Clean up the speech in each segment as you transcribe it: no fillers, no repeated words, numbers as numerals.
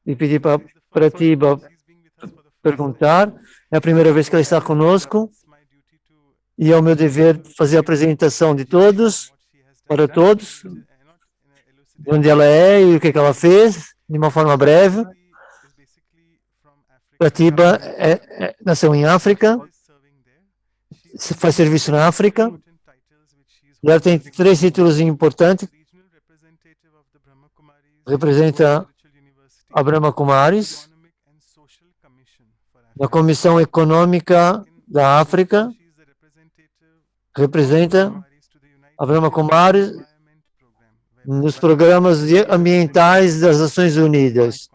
e pedir para Pratibha perguntar. É a primeira vez que ela está conosco e é o meu dever fazer a apresentação de todos, para todos, de onde ela é e o que ela fez, de uma forma breve. Pratibha nasceu em África, faz serviço na África, e ela tem 3 títulos importantes. Representa a Brahma Kumaris na Comissão Econômica da África, representa a Brahma Kumaris nos programas ambientais das Nações Unidas.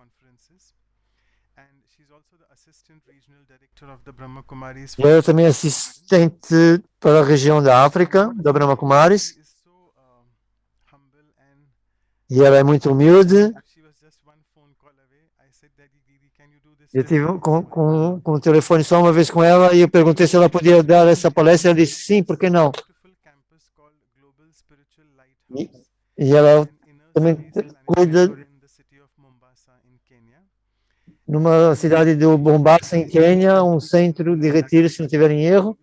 E ela também é assistente para a região da África, da Brahma Kumaris. E ela é muito humilde. Eu tive com o telefone só uma vez com ela e eu perguntei se ela podia dar essa palestra. Ela disse sim, por que não? E ela também cuida numa cidade do Mombasa, em Quênia, um centro de retiro, se não tiver em erro.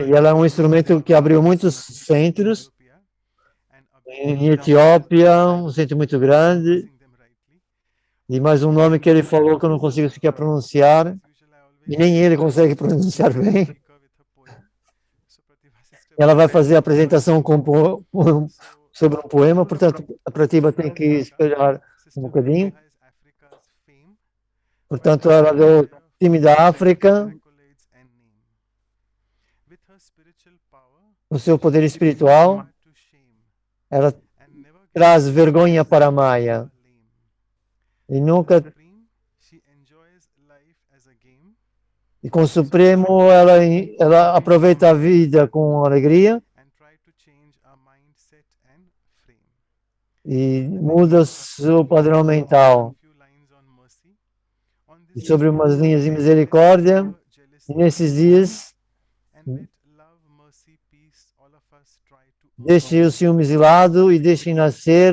E ela é um instrumento que abriu muitos centros em Etiópia, um centro muito grande. E mais um nome que ele falou que eu não consigo sequer pronunciar, e nem ele consegue pronunciar bem. Ela vai fazer a apresentação sobre um poema, portanto, a Pratibha tem que esperar um bocadinho. Portanto, ela é do time da África. O seu poder espiritual, ela traz vergonha para a Maya. E nunca. E com o Supremo, ela aproveita a vida com alegria e muda o seu padrão mental. E sobre umas linhas de misericórdia, e nesses dias, deixe os ciúmes de lado e deixe nascer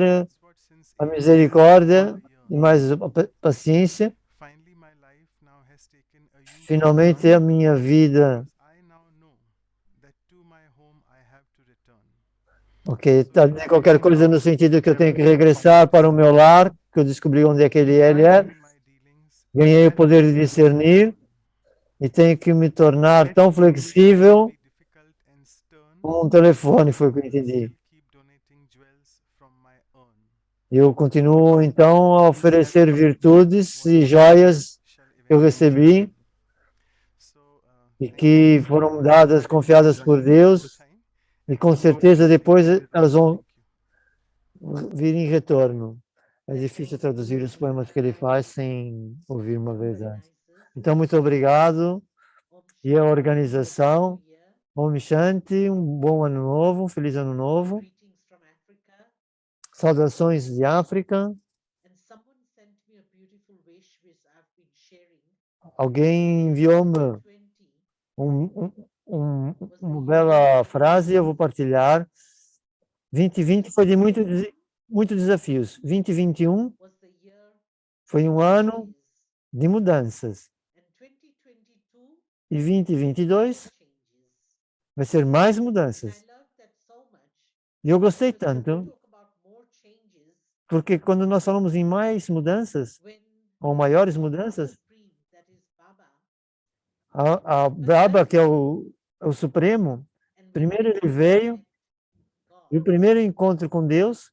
a misericórdia e mais a paciência. Finalmente a minha vida. Ok, tá, qualquer coisa no sentido que eu tenho que regressar para o meu lar, que eu descobri onde é que ele é. Ganhei o poder de discernir e tenho que me tornar tão flexível como um telefone, foi o que eu entendi. Eu continuo, então, a oferecer virtudes e joias que eu recebi e que foram dadas, confiadas por Deus, e com certeza depois elas vão vir em retorno. É difícil traduzir os poemas que ele faz sem ouvir uma vez antes. Então, muito obrigado. E a organização, Om Shanti, um bom ano novo, um feliz ano novo. Saudações de África. Alguém enviou-me uma bela frase, eu vou partilhar. 2020 foi de muitos desafios. 2021 foi um ano de mudanças. E 2022 vai ser mais mudanças. E eu gostei tanto, porque quando nós falamos em mais mudanças, ou maiores mudanças, a Baba, que é o Supremo, primeiro ele veio, e o primeiro encontro com Deus,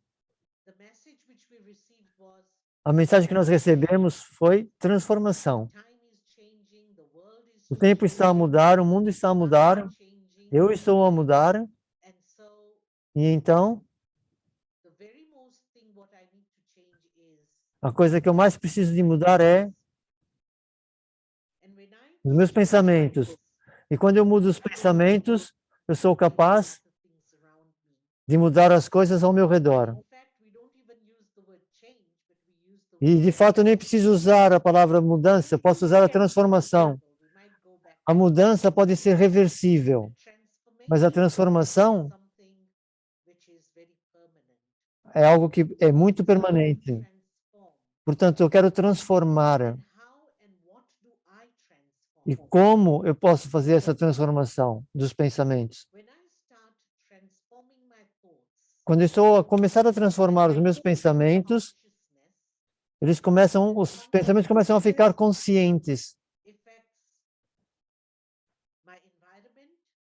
a mensagem que nós recebemos foi transformação. O tempo está a mudar, o mundo está a mudar, eu estou a mudar, e então, a coisa que eu mais preciso de mudar é os meus pensamentos. E quando eu mudo os pensamentos, eu sou capaz de mudar as coisas ao meu redor. E, de fato, eu nem preciso usar a palavra mudança, eu posso usar a transformação. A mudança pode ser reversível, mas a transformação é algo que é muito permanente. Portanto, eu quero transformar. E como eu posso fazer essa transformação dos pensamentos? Quando eu estou a começar a transformar os meus pensamentos, os pensamentos começam a ficar conscientes.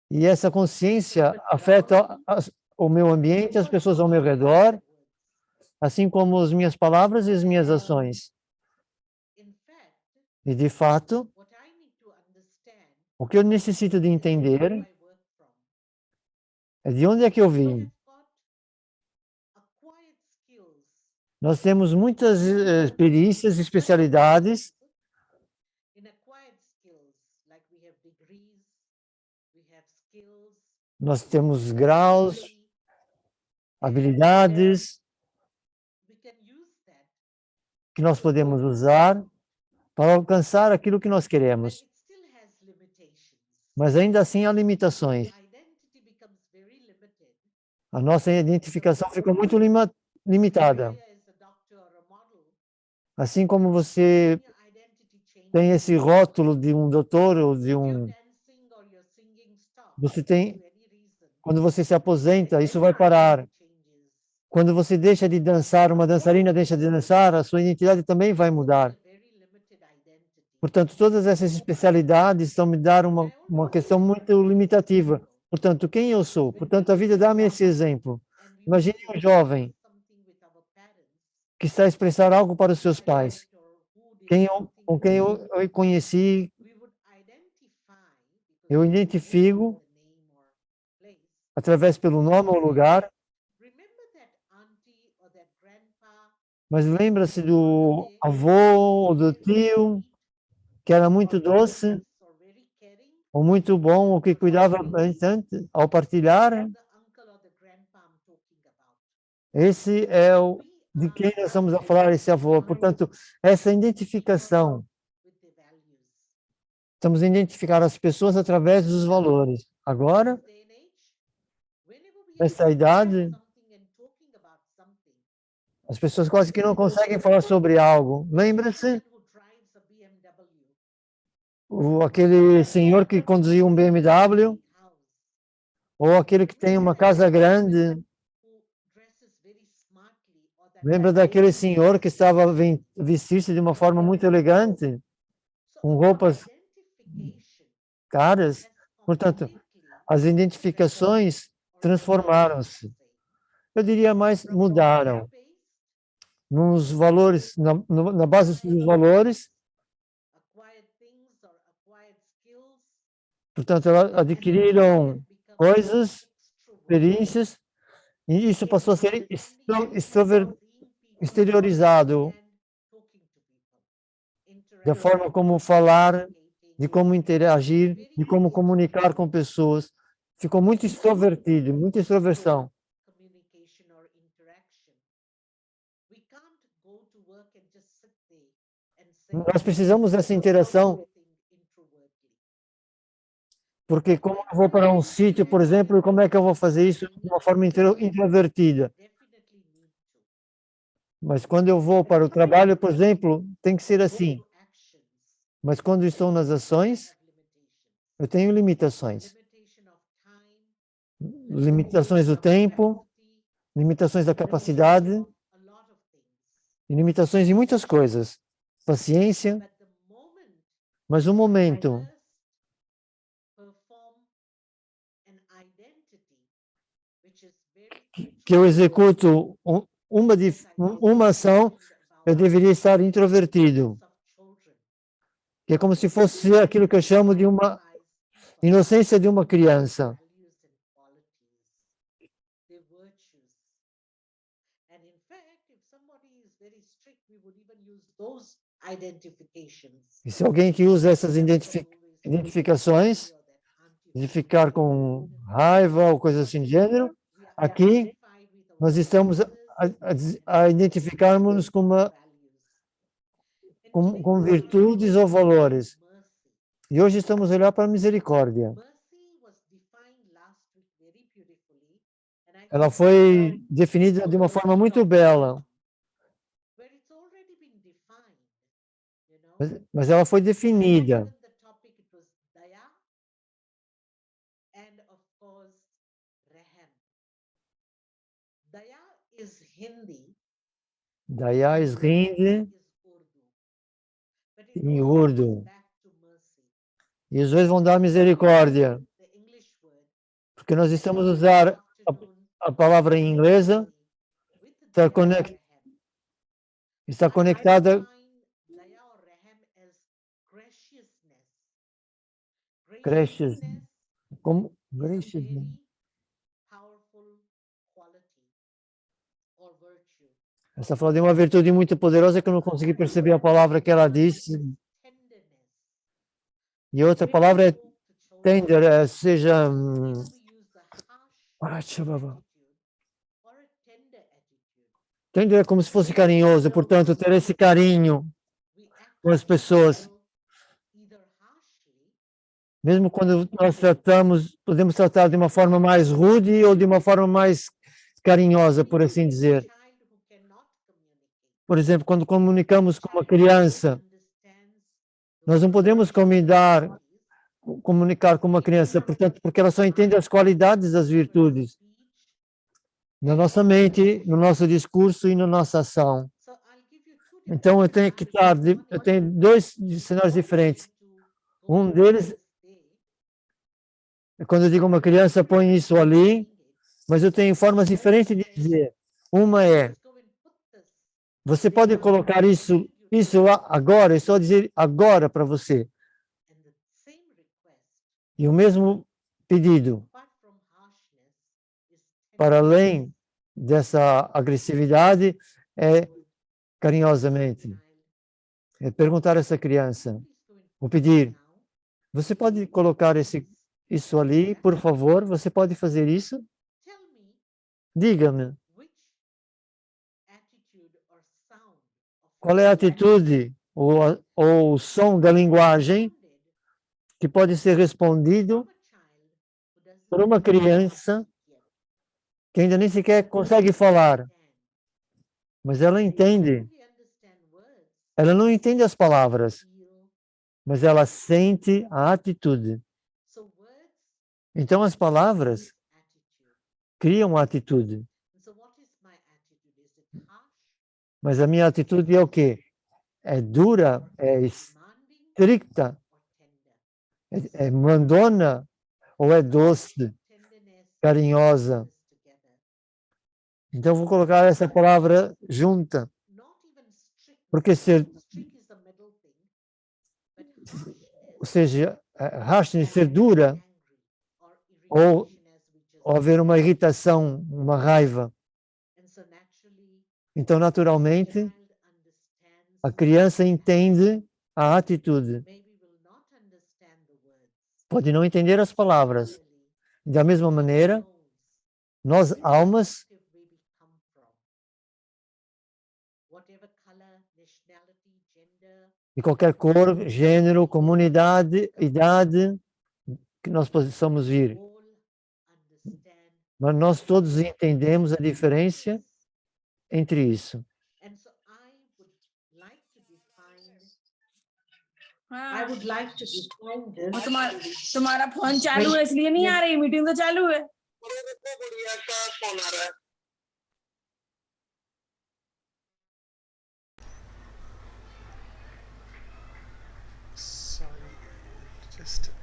E essa consciência afeta o meu ambiente, as pessoas ao meu redor, assim como as minhas palavras e as minhas ações. E, de fato, o que eu necessito de entender é de onde é que eu vim. Nós temos muitas perícias, especialidades. Nós temos graus, habilidades que nós podemos usar para alcançar aquilo que nós queremos. Mas ainda assim há limitações. A nossa identificação ficou muito limitada. Assim como você tem esse rótulo de um doutor ou de um... Você tem... Quando você se aposenta, isso vai parar. Quando você deixa de dançar, uma dançarina deixa de dançar, a sua identidade também vai mudar. Portanto, todas essas especialidades estão me dar uma questão muito limitativa. Portanto, quem eu sou? Portanto, a vida dá-me esse exemplo. Imagine um jovem que está a expressar algo para os seus pais. Com quem eu conheci, eu identifico através pelo nome ou lugar. Mas lembra-se do avô ou do tio que era muito doce ou muito bom, ou que cuidava bastante ao partilhar. Esse é o de quem nós estamos a falar, esse avô. Portanto, essa identificação. Estamos a identificar as pessoas através dos valores. Agora, nessa idade, as pessoas quase que não conseguem falar sobre algo. Lembra-se? Aquele senhor que conduzia um BMW, ou aquele que tem uma casa grande. Lembra daquele senhor que estava a vestir-se de uma forma muito elegante, com roupas caras? Portanto, as identificações transformaram-se. Eu diria mais, mudaram. Nos valores, na base dos valores. Portanto, elas adquiriram coisas, experiências, e isso passou a ser exteriorizado da forma como falar, de como interagir, de como comunicar com pessoas. Ficou muito extrovertido, muita extroversão. Nós precisamos dessa interação, porque como eu vou para um sítio, por exemplo, como é que eu vou fazer isso de uma forma introvertida? Mas quando eu vou para o trabalho, por exemplo, tem que ser assim. Mas quando estou nas ações, eu tenho limitações. Limitações do tempo, limitações da capacidade, e limitações em muitas coisas. Paciência, mas um momento que eu executo uma ação, eu deveria estar introvertido. Que é como se fosse aquilo que eu chamo de uma inocência de uma criança. E se alguém que usa essas identificações, de ficar com raiva ou coisa assim do gênero, aqui nós estamos a identificarmos-nos com virtudes ou valores. E hoje estamos a olhar para a misericórdia. ela foi definida de uma forma muito bela, mas ela foi definida. Daya is Hindi em Urdu. E os dois vão dar misericórdia, porque nós estamos a usar a palavra em inglesa, está conectada gracious, como gracious. Essa fala de uma virtude muito poderosa que eu não consegui perceber a palavra que ela disse. E outra palavra é tender, seja tender é como se fosse carinhoso, portanto, ter esse carinho com as pessoas. Mesmo quando nós tratamos, podemos tratar de uma forma mais rude ou de uma forma mais carinhosa, por assim dizer. Por exemplo, quando comunicamos com uma criança, nós não podemos comunicar com uma criança, portanto, porque ela só entende as qualidades das virtudes na nossa mente, no nosso discurso e na nossa ação. Então, eu tenho dois cenários diferentes. Um deles é quando eu digo uma criança, põe isso ali, mas eu tenho formas diferentes de dizer. Uma é, você pode colocar isso lá agora, é só dizer agora para você. E o mesmo pedido, para além dessa agressividade, é carinhosamente. É perguntar a essa criança, ou pedir, você pode colocar isso ali, por favor? Você pode fazer isso? Diga-me, qual é a atitude ou o som da linguagem que pode ser respondido por uma criança que ainda nem sequer consegue falar, mas ela entende. Ela não entende as palavras, mas ela sente a atitude. Então, as palavras criam a atitude. Mas a minha atitude é o quê? É dura, é estricta, é mandona ou é doce, carinhosa? Então, vou colocar essa palavra junta. Porque ou seja, harshness, ser dura, ou haver uma irritação, uma raiva. Então, naturalmente, a criança entende a atitude. Pode não entender as palavras. Da mesma maneira, nós, almas, de qualquer cor, gênero, comunidade, idade que nós possamos vir. Mas nós todos entendemos a diferença entre isso. तुम्हारा फोन चालू है इसलिए नहीं आ रही मीटिंग तो चालू है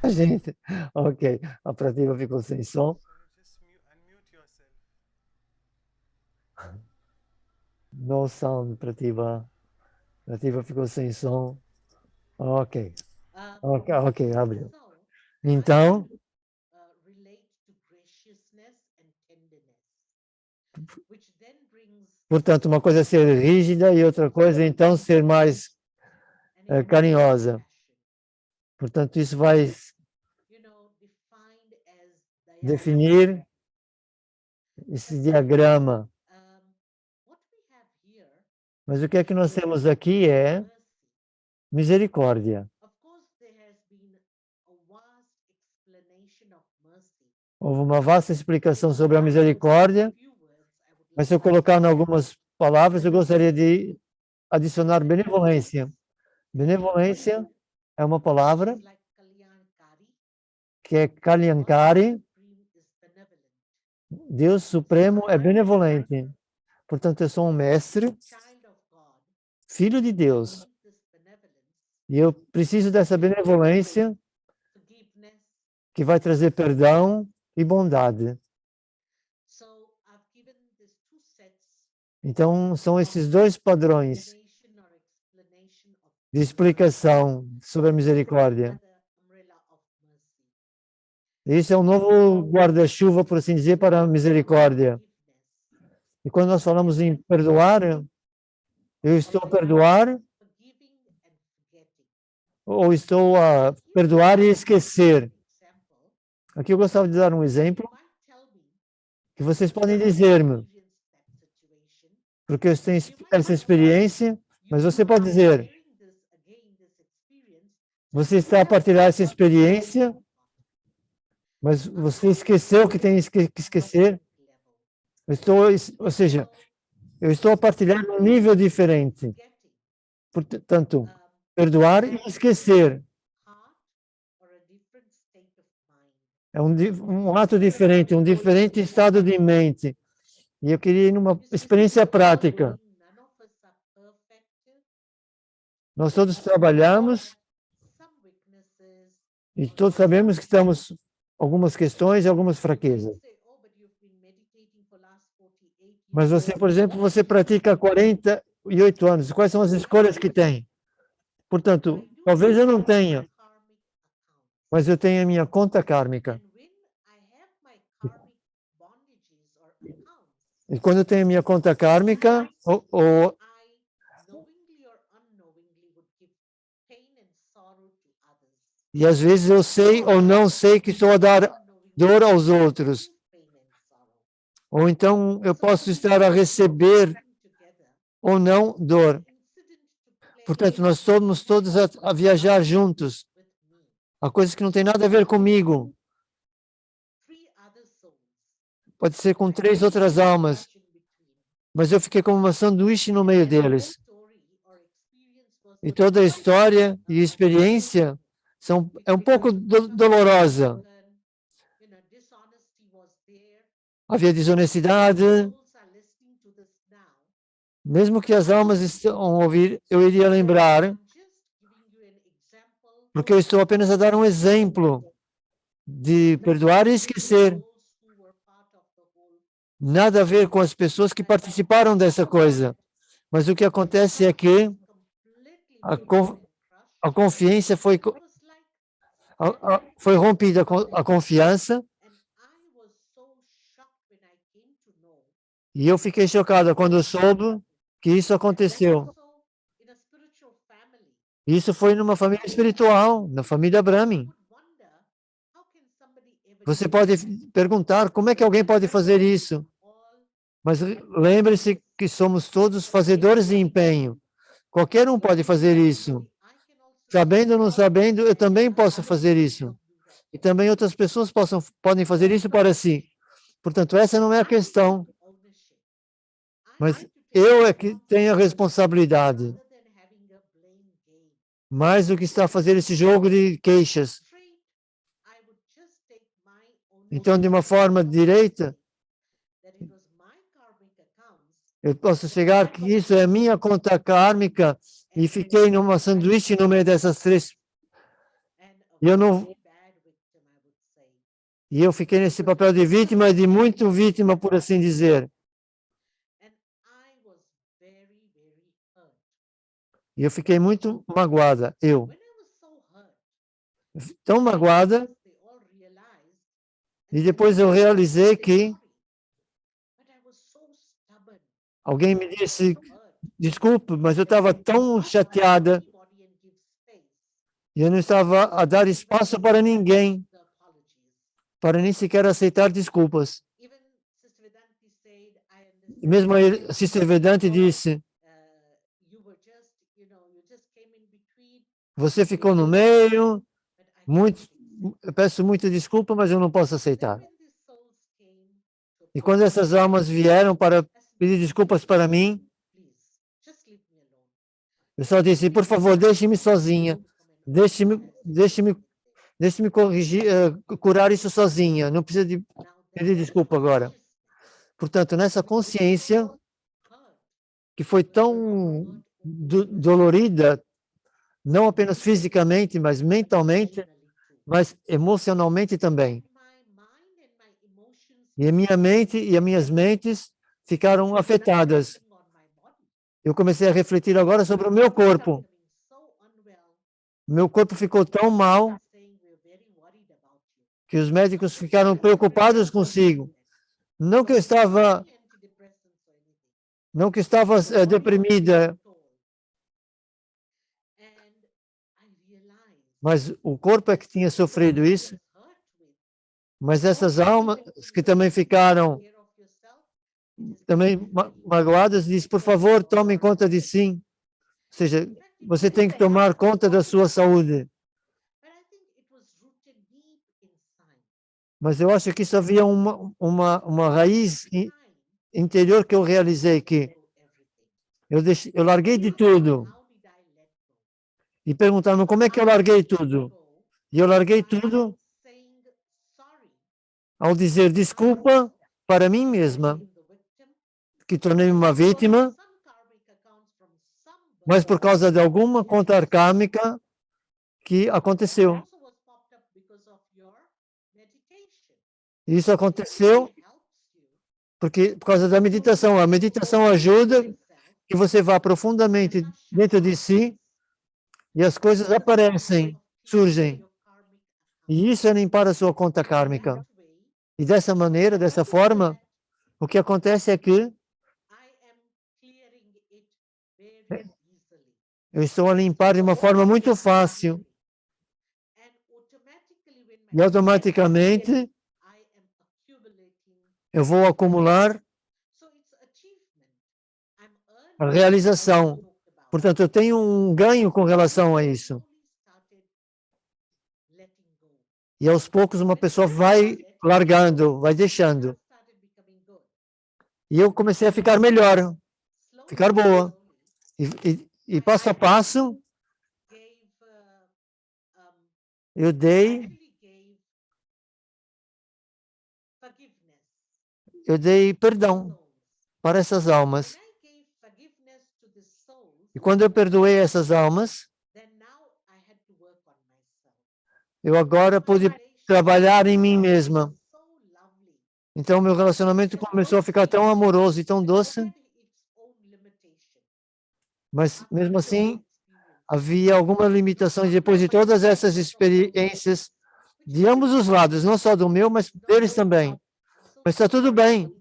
A gente, ok, a Prativa ficou sem som. No sound, Prativa. Prativa ficou sem som. Ok, ok, abriu. Então, portanto, uma coisa é ser rígida e outra coisa, então, ser mais carinhosa. Portanto, isso vai definir esse diagrama. Mas o que é que nós temos aqui é misericórdia. Houve uma vasta explicação sobre a misericórdia, mas se eu colocar em algumas palavras, eu gostaria de adicionar benevolência. Benevolência é uma palavra que é Kalyankari. Deus Supremo é benevolente. Portanto, eu sou um mestre, filho de Deus. E eu preciso dessa benevolência que vai trazer perdão e bondade. Então, são esses dois padrões de explicação sobre a misericórdia. Esse é um novo guarda-chuva, por assim dizer, para a misericórdia. E quando nós falamos em perdoar, eu estou a perdoar ou estou a perdoar e esquecer. Aqui eu gostava de dar um exemplo que vocês podem dizer-me, porque eu tenho essa experiência, mas você pode dizer, você está a partilhar essa experiência, mas você esqueceu que tem que esquecer. Ou seja, eu estou a partilhar num nível diferente. Portanto, perdoar e esquecer. É um ato diferente, um diferente estado de mente. E eu queria ir numa experiência prática. Nós todos trabalhamos e todos sabemos que temos algumas questões e algumas fraquezas. Mas você, por exemplo, você pratica há 48 anos. Quais são as escolhas que tem? Portanto, talvez eu não tenha, mas eu tenho a minha conta kármica. E quando eu tenho a minha conta kármica, e às vezes eu sei ou não sei que estou a dar dor aos outros. Ou então eu posso estar a receber ou não dor. Portanto, nós somos todos a viajar juntos. Há coisas que não têm nada a ver comigo. Pode ser com 3 outras almas. Mas eu fiquei como uma sanduíche no meio deles. E toda a história e experiência é um pouco dolorosa. Havia desonestidade. Mesmo que as almas estão a ouvir, eu iria lembrar, porque eu estou apenas a dar um exemplo de perdoar e esquecer. Nada a ver com as pessoas que participaram dessa coisa. Mas o que acontece é que a confiança foi rompida, a confiança. E eu fiquei chocada quando eu soube que isso aconteceu. Isso foi numa família espiritual, na família Brahmin. Você pode perguntar como é que alguém pode fazer isso? Mas lembre-se que somos todos fazedores de empenho. Qualquer um pode fazer isso. Sabendo ou não sabendo, eu também posso fazer isso. E também outras pessoas podem fazer isso para si. Portanto, essa não é a questão. Mas eu é que tenho a responsabilidade. Mais do que está a fazer esse jogo de queixas. Então, de uma forma direita, eu posso chegar que isso é minha conta kármica e fiquei numa sanduíche no meio dessas 3. E eu fiquei nesse papel de vítima, de muito vítima, por assim dizer. E eu fiquei muito magoada, tão magoada, e depois eu realizei que alguém me disse, desculpe, mas eu estava tão chateada, e eu não estava a dar espaço para ninguém, para nem sequer aceitar desculpas. E mesmo a Sister Vedante disse, você ficou no meio, eu peço muita desculpa, mas eu não posso aceitar. E quando essas almas vieram para pedir desculpas para mim, eu só disse, por favor, deixe-me sozinha. Deixe-me corrigir, curar isso sozinha. Não precisa de pedir desculpa agora. Portanto, nessa consciência que foi tão dolorida, não apenas fisicamente, mas mentalmente, mas emocionalmente também. E a minha mente e as minhas mentes ficaram afetadas. Eu comecei a refletir agora sobre o meu corpo. Meu corpo ficou tão mal que os médicos ficaram preocupados consigo. Não que eu estava deprimida, mas o corpo é que tinha sofrido isso. Mas essas almas que também ficaram magoadas, diz, por favor, tomem conta de si. Ou seja, você tem que tomar conta da sua saúde. Mas eu acho que isso havia uma raiz interior que eu realizei que eu larguei de tudo. E perguntaram, como é que eu larguei tudo? E eu larguei tudo ao dizer desculpa para mim mesma, que tornei uma vítima, mas por causa de alguma conta kármica que aconteceu. Isso aconteceu por causa da meditação. A meditação ajuda que você vá profundamente dentro de si e as coisas aparecem, surgem. E isso é limpar a sua conta kármica. E dessa maneira, dessa forma, o que acontece é que eu estou a limpar de uma forma muito fácil. E automaticamente eu vou acumular a realização. Portanto, eu tenho um ganho com relação a isso. E aos poucos uma pessoa vai largando, vai deixando. E eu comecei a ficar melhor, ficar boa. E passo a passo, eu dei perdão para essas almas. E quando eu perdoei essas almas, eu agora pude trabalhar em mim mesma. Então, meu relacionamento começou a ficar tão amoroso e tão doce. Mas, mesmo assim, havia alguma limitação. E depois de todas essas experiências, de ambos os lados, não só do meu, mas deles também. Mas está tudo bem.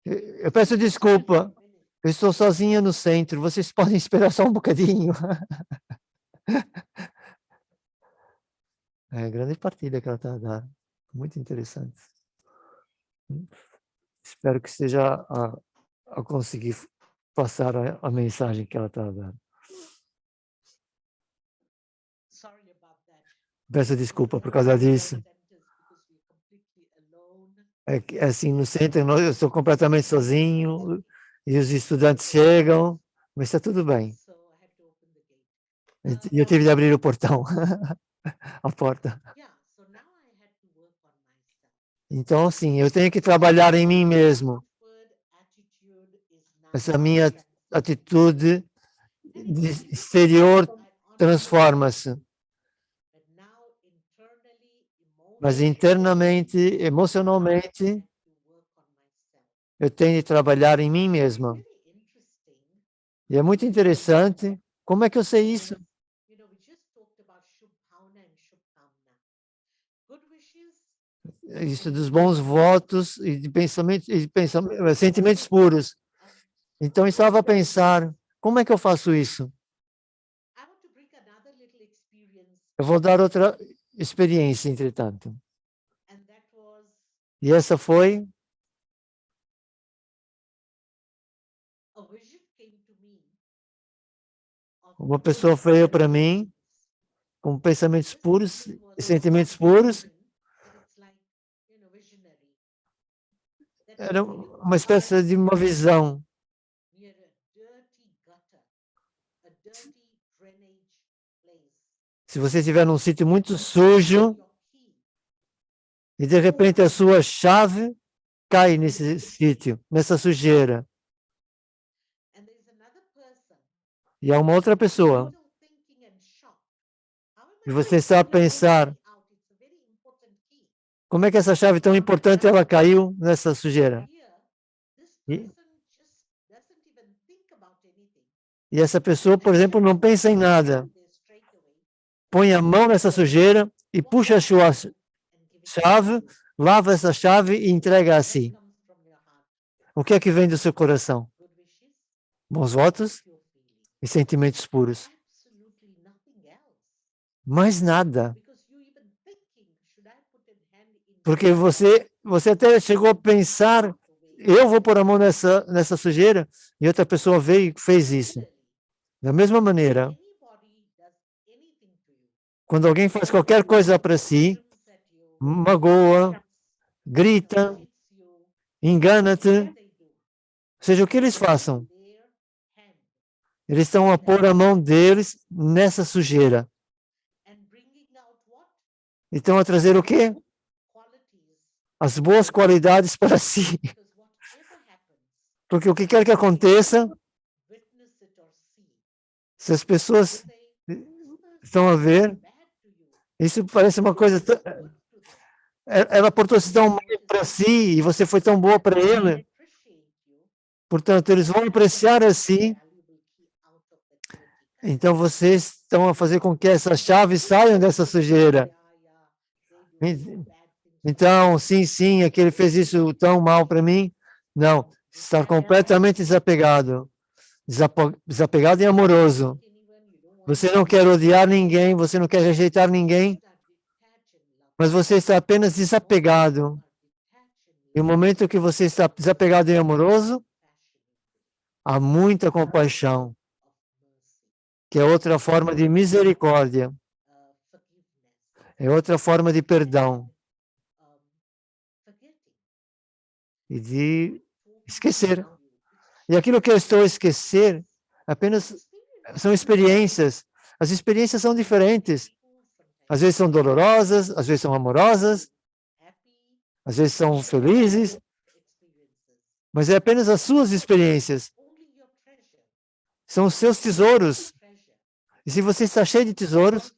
Eu peço desculpa. Eu estou sozinha no centro. Vocês podem esperar só um bocadinho. É grande partilha que ela está a dar. Muito interessante. Espero que esteja a conseguir passar a mensagem que ela está a dar. Peço desculpa por causa disso. É assim, no centro eu estou completamente sozinho e os estudantes chegam, mas está tudo bem. E eu tive de abrir o portão, a porta. Então, assim, eu tenho que trabalhar em mim mesmo. Essa minha atitude exterior transforma-se. Mas internamente, emocionalmente, eu tenho de trabalhar em mim mesma. E é muito interessante. Como é que eu sei isso? Isso dos bons votos e de sentimentos puros. Então, eu estava a pensar, como é que eu faço isso? Eu vou dar outra experiência, entretanto. E essa foi uma pessoa veio para mim com pensamentos puros e sentimentos puros. era uma espécie de uma visão. Se você estiver num sítio muito sujo e de repente a sua chave cai nesse sítio, nessa sujeira, e há uma outra pessoa, e você está a pensar, como é que essa chave tão importante ela caiu nessa sujeira? E essa pessoa, por exemplo, não pensa em nada. Põe a mão nessa sujeira e puxa a sua chave, lava essa chave e entrega a si. O que é que vem do seu coração? Bons votos e sentimentos puros. Mais nada. Porque você até chegou a pensar, eu vou pôr a mão nessa sujeira, e outra pessoa veio e fez isso. Da mesma maneira, quando alguém faz qualquer coisa para si, magoa, grita, engana-te, seja o que eles façam, eles estão a pôr a mão deles nessa sujeira. E estão a trazer o quê? As boas qualidades para si. Porque o que quer que aconteça, se as pessoas estão a ver, isso parece uma coisa... Ela portou-se tão mal para si e você foi tão boa para ele. Portanto, eles vão apreciar assim. Então, vocês estão a fazer com que essas chaves saiam dessa sujeira. Então, sim, aquele fez isso tão mal para mim. Não, estar completamente desapegado. Desapegado e amoroso. Você não quer odiar ninguém, você não quer rejeitar ninguém, mas você está apenas desapegado. E no momento que você está desapegado e amoroso, há muita compaixão, que é outra forma de misericórdia, é outra forma de perdão e de esquecer. E aquilo que eu estou a esquecer apenas são experiências. As experiências são diferentes. Às vezes são dolorosas, às vezes são amorosas, às vezes são felizes, mas é apenas as suas experiências. São os seus tesouros. E se você está cheio de tesouros,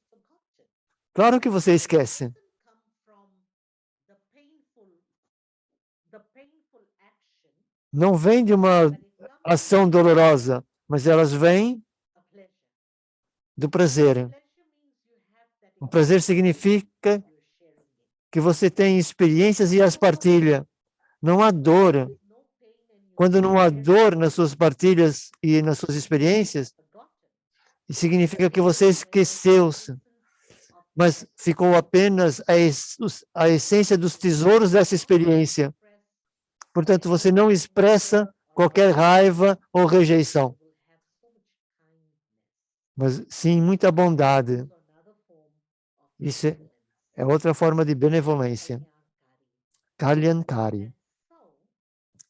claro que você esquece. Não vem de uma ação dolorosa, mas elas vêm do prazer. O prazer significa que você tem experiências e as partilha. Não há dor. Quando não há dor nas suas partilhas e nas suas experiências, significa que você esqueceu-se, mas ficou apenas a essência dos tesouros dessa experiência. Portanto, você não expressa qualquer raiva ou rejeição, mas sim muita bondade. Isso é outra forma de benevolência. Kalyankari.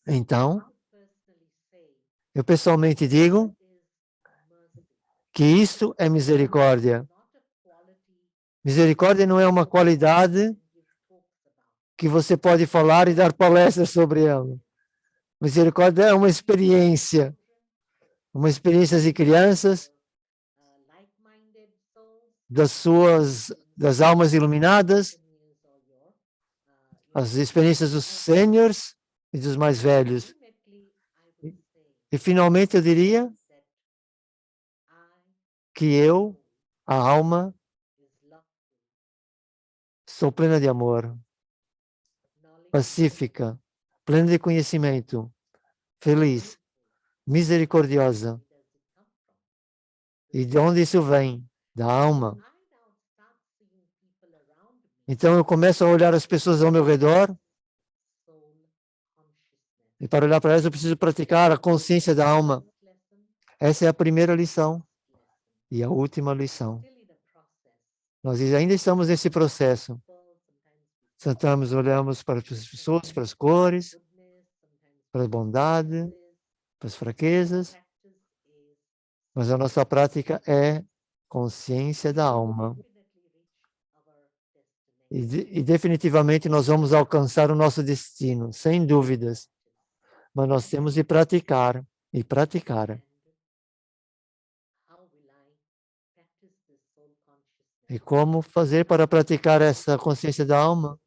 Então, eu pessoalmente digo que isto é misericórdia. Misericórdia não é uma qualidade que você pode falar e dar palestras sobre ela. Misericórdia é uma experiência de crianças, das almas iluminadas, as experiências dos sêniores e dos mais velhos. E finalmente eu diria que eu, a alma, sou plena de amor, pacífica, plena de conhecimento, feliz, misericordiosa. E de onde isso vem? Da alma. Então eu começo a olhar as pessoas ao meu redor, e para olhar para elas eu preciso praticar a consciência da alma. Essa é a primeira lição. E a última lição. Nós ainda estamos nesse processo. Sentamos, olhamos para as pessoas, para as cores, para a bondade, para as fraquezas, mas a nossa prática é consciência da alma. E definitivamente nós vamos alcançar o nosso destino, sem dúvidas. Mas nós temos de praticar e praticar. E como fazer para praticar essa consciência da alma?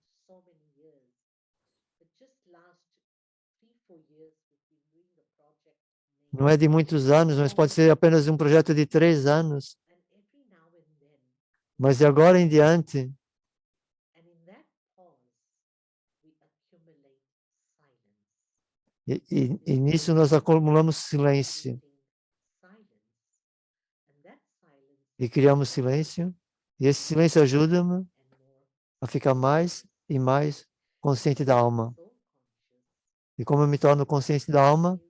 Não é de muitos anos, mas pode ser apenas um projeto de 3 anos. Mas de agora em diante, e nisso nós acumulamos silêncio. E criamos silêncio. E esse silêncio ajuda-me a ficar mais e mais consciente da alma. E como eu me torno consciente da alma,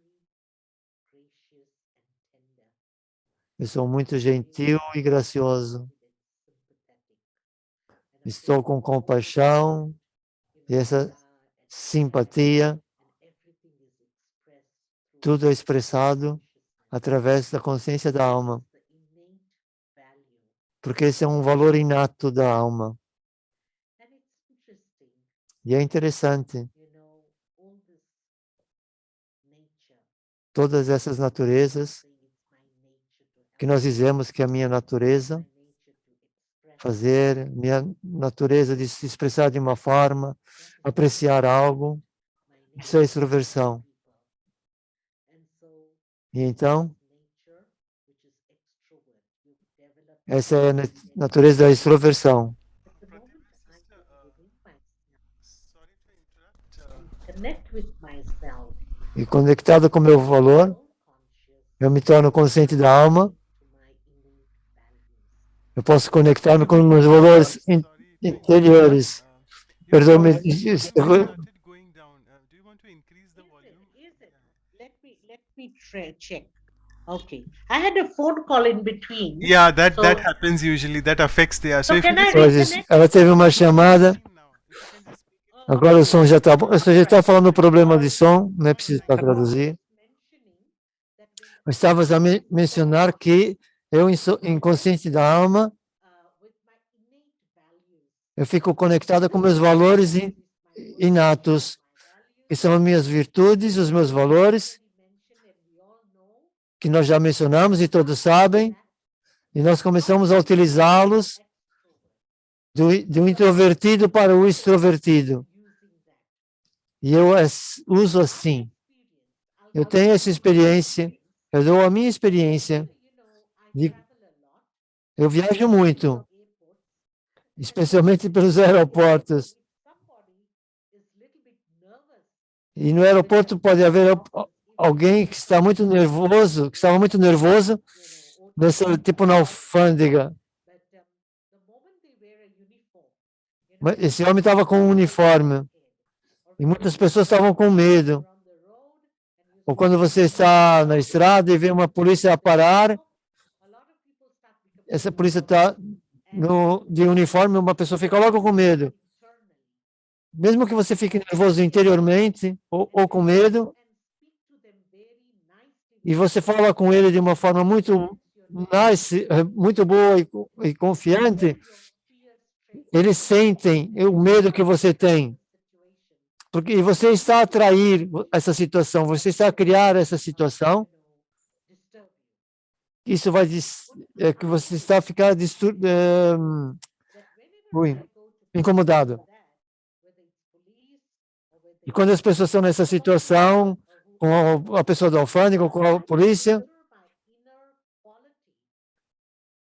eu sou muito gentil e gracioso. Estou com compaixão e essa simpatia. Tudo é expressado através da consciência da alma. Porque esse é um valor inato da alma. E é interessante. Todas essas naturezas que nós dizemos que é a minha natureza, fazer, minha natureza de se expressar de uma forma, apreciar algo, isso é extroversão. E então, essa é a natureza da extroversão. E conectado com o meu valor, eu me torno consciente da alma. Eu posso conectar-me com meus valores interiores. Perdão-me. Check. Okay. I had a phone call in between. Yeah, that happens usually. That affects the. So can I reconnect? Ela teve uma chamada. Agora o som já está bom. Você já está falando do problema de som, não é preciso para traduzir. Mas estavas a mencionar que eu, inconsciente da alma, eu fico conectada com meus valores inatos, que são as minhas virtudes, os meus valores, que nós já mencionamos e todos sabem, e nós começamos a utilizá-los do introvertido para o extrovertido. E eu uso assim. Eu tenho essa experiência, eu dou a minha experiência. Eu viajo muito, especialmente pelos aeroportos. E no aeroporto pode haver alguém que está muito nervoso, que estava muito nervoso, tipo na alfândega. Esse homem estava com um uniforme. E muitas pessoas estavam com medo. Ou quando você está na estrada e vê uma polícia parar, essa polícia está de uniforme, uma pessoa fica logo com medo. Mesmo que você fique nervoso interiormente ou com medo, e você fala com ele de uma forma muito nice, muito boa e confiante, eles sentem o medo que você tem. Porque você está a atrair essa situação, você está a criar essa situação. Isso vai que você está a ficar incomodado. E quando as pessoas estão nessa situação, com a pessoa da alfândega, com a polícia,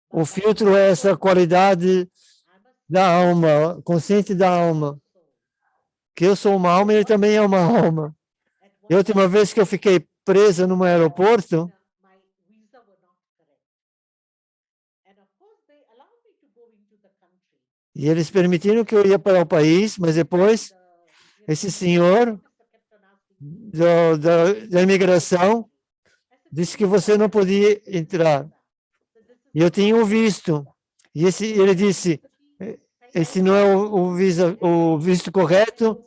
o filtro é essa qualidade da alma, consciente da alma. Que eu sou uma alma e ele também é uma alma. E a última vez que eu fiquei presa num aeroporto, e eles permitiram que eu ia para o país, mas depois esse senhor da imigração disse que você não podia entrar. E eu tinha o visto. E ele disse, esse não é o visto correto,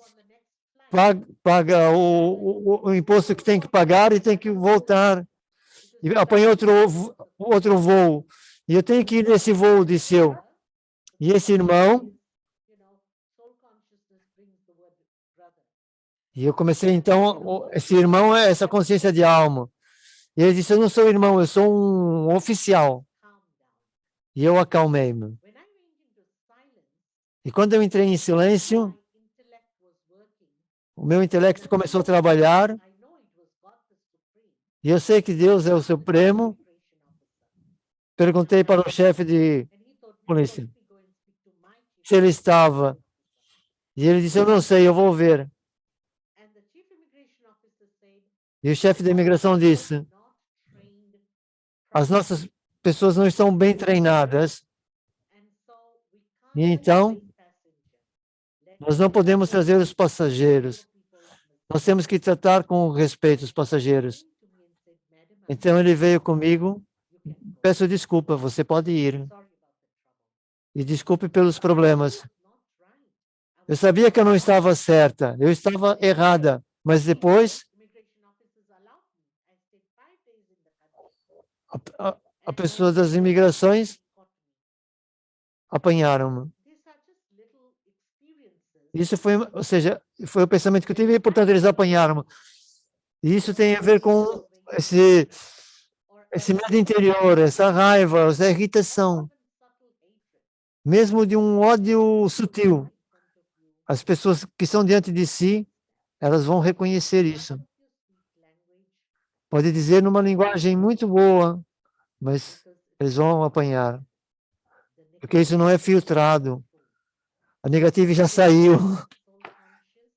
paga o imposto que tem que pagar e tem que voltar. E apanha outro voo. E eu tenho que ir nesse voo, disse eu. E esse irmão, e eu comecei então, esse irmão é essa consciência de alma. E ele disse, eu não sou irmão, eu sou um oficial. E eu acalmei-me. E quando eu entrei em silêncio, o meu intelecto começou a trabalhar. E eu sei que Deus é o Supremo. Perguntei para o chefe de polícia se ele estava. E ele disse, eu não sei, eu vou ver. E o chefe da imigração disse, as nossas pessoas não estão bem treinadas. E então, nós não podemos trazer os passageiros. Nós temos que tratar com respeito os passageiros. Então ele veio comigo, peço desculpa, você pode ir. E desculpe pelos problemas. Eu sabia que eu não estava certa, eu estava errada, mas depois a pessoa das imigrações apanharam-me. Isso foi, ou seja, foi o pensamento que eu tive e, portanto, eles apanharam-me. E isso tem a ver com esse medo interior, essa raiva, essa irritação, mesmo de um ódio sutil. As pessoas que estão diante de si, elas vão reconhecer isso. Pode dizer numa linguagem muito boa, mas eles vão apanhar. Porque isso não é filtrado. A negativa já saiu.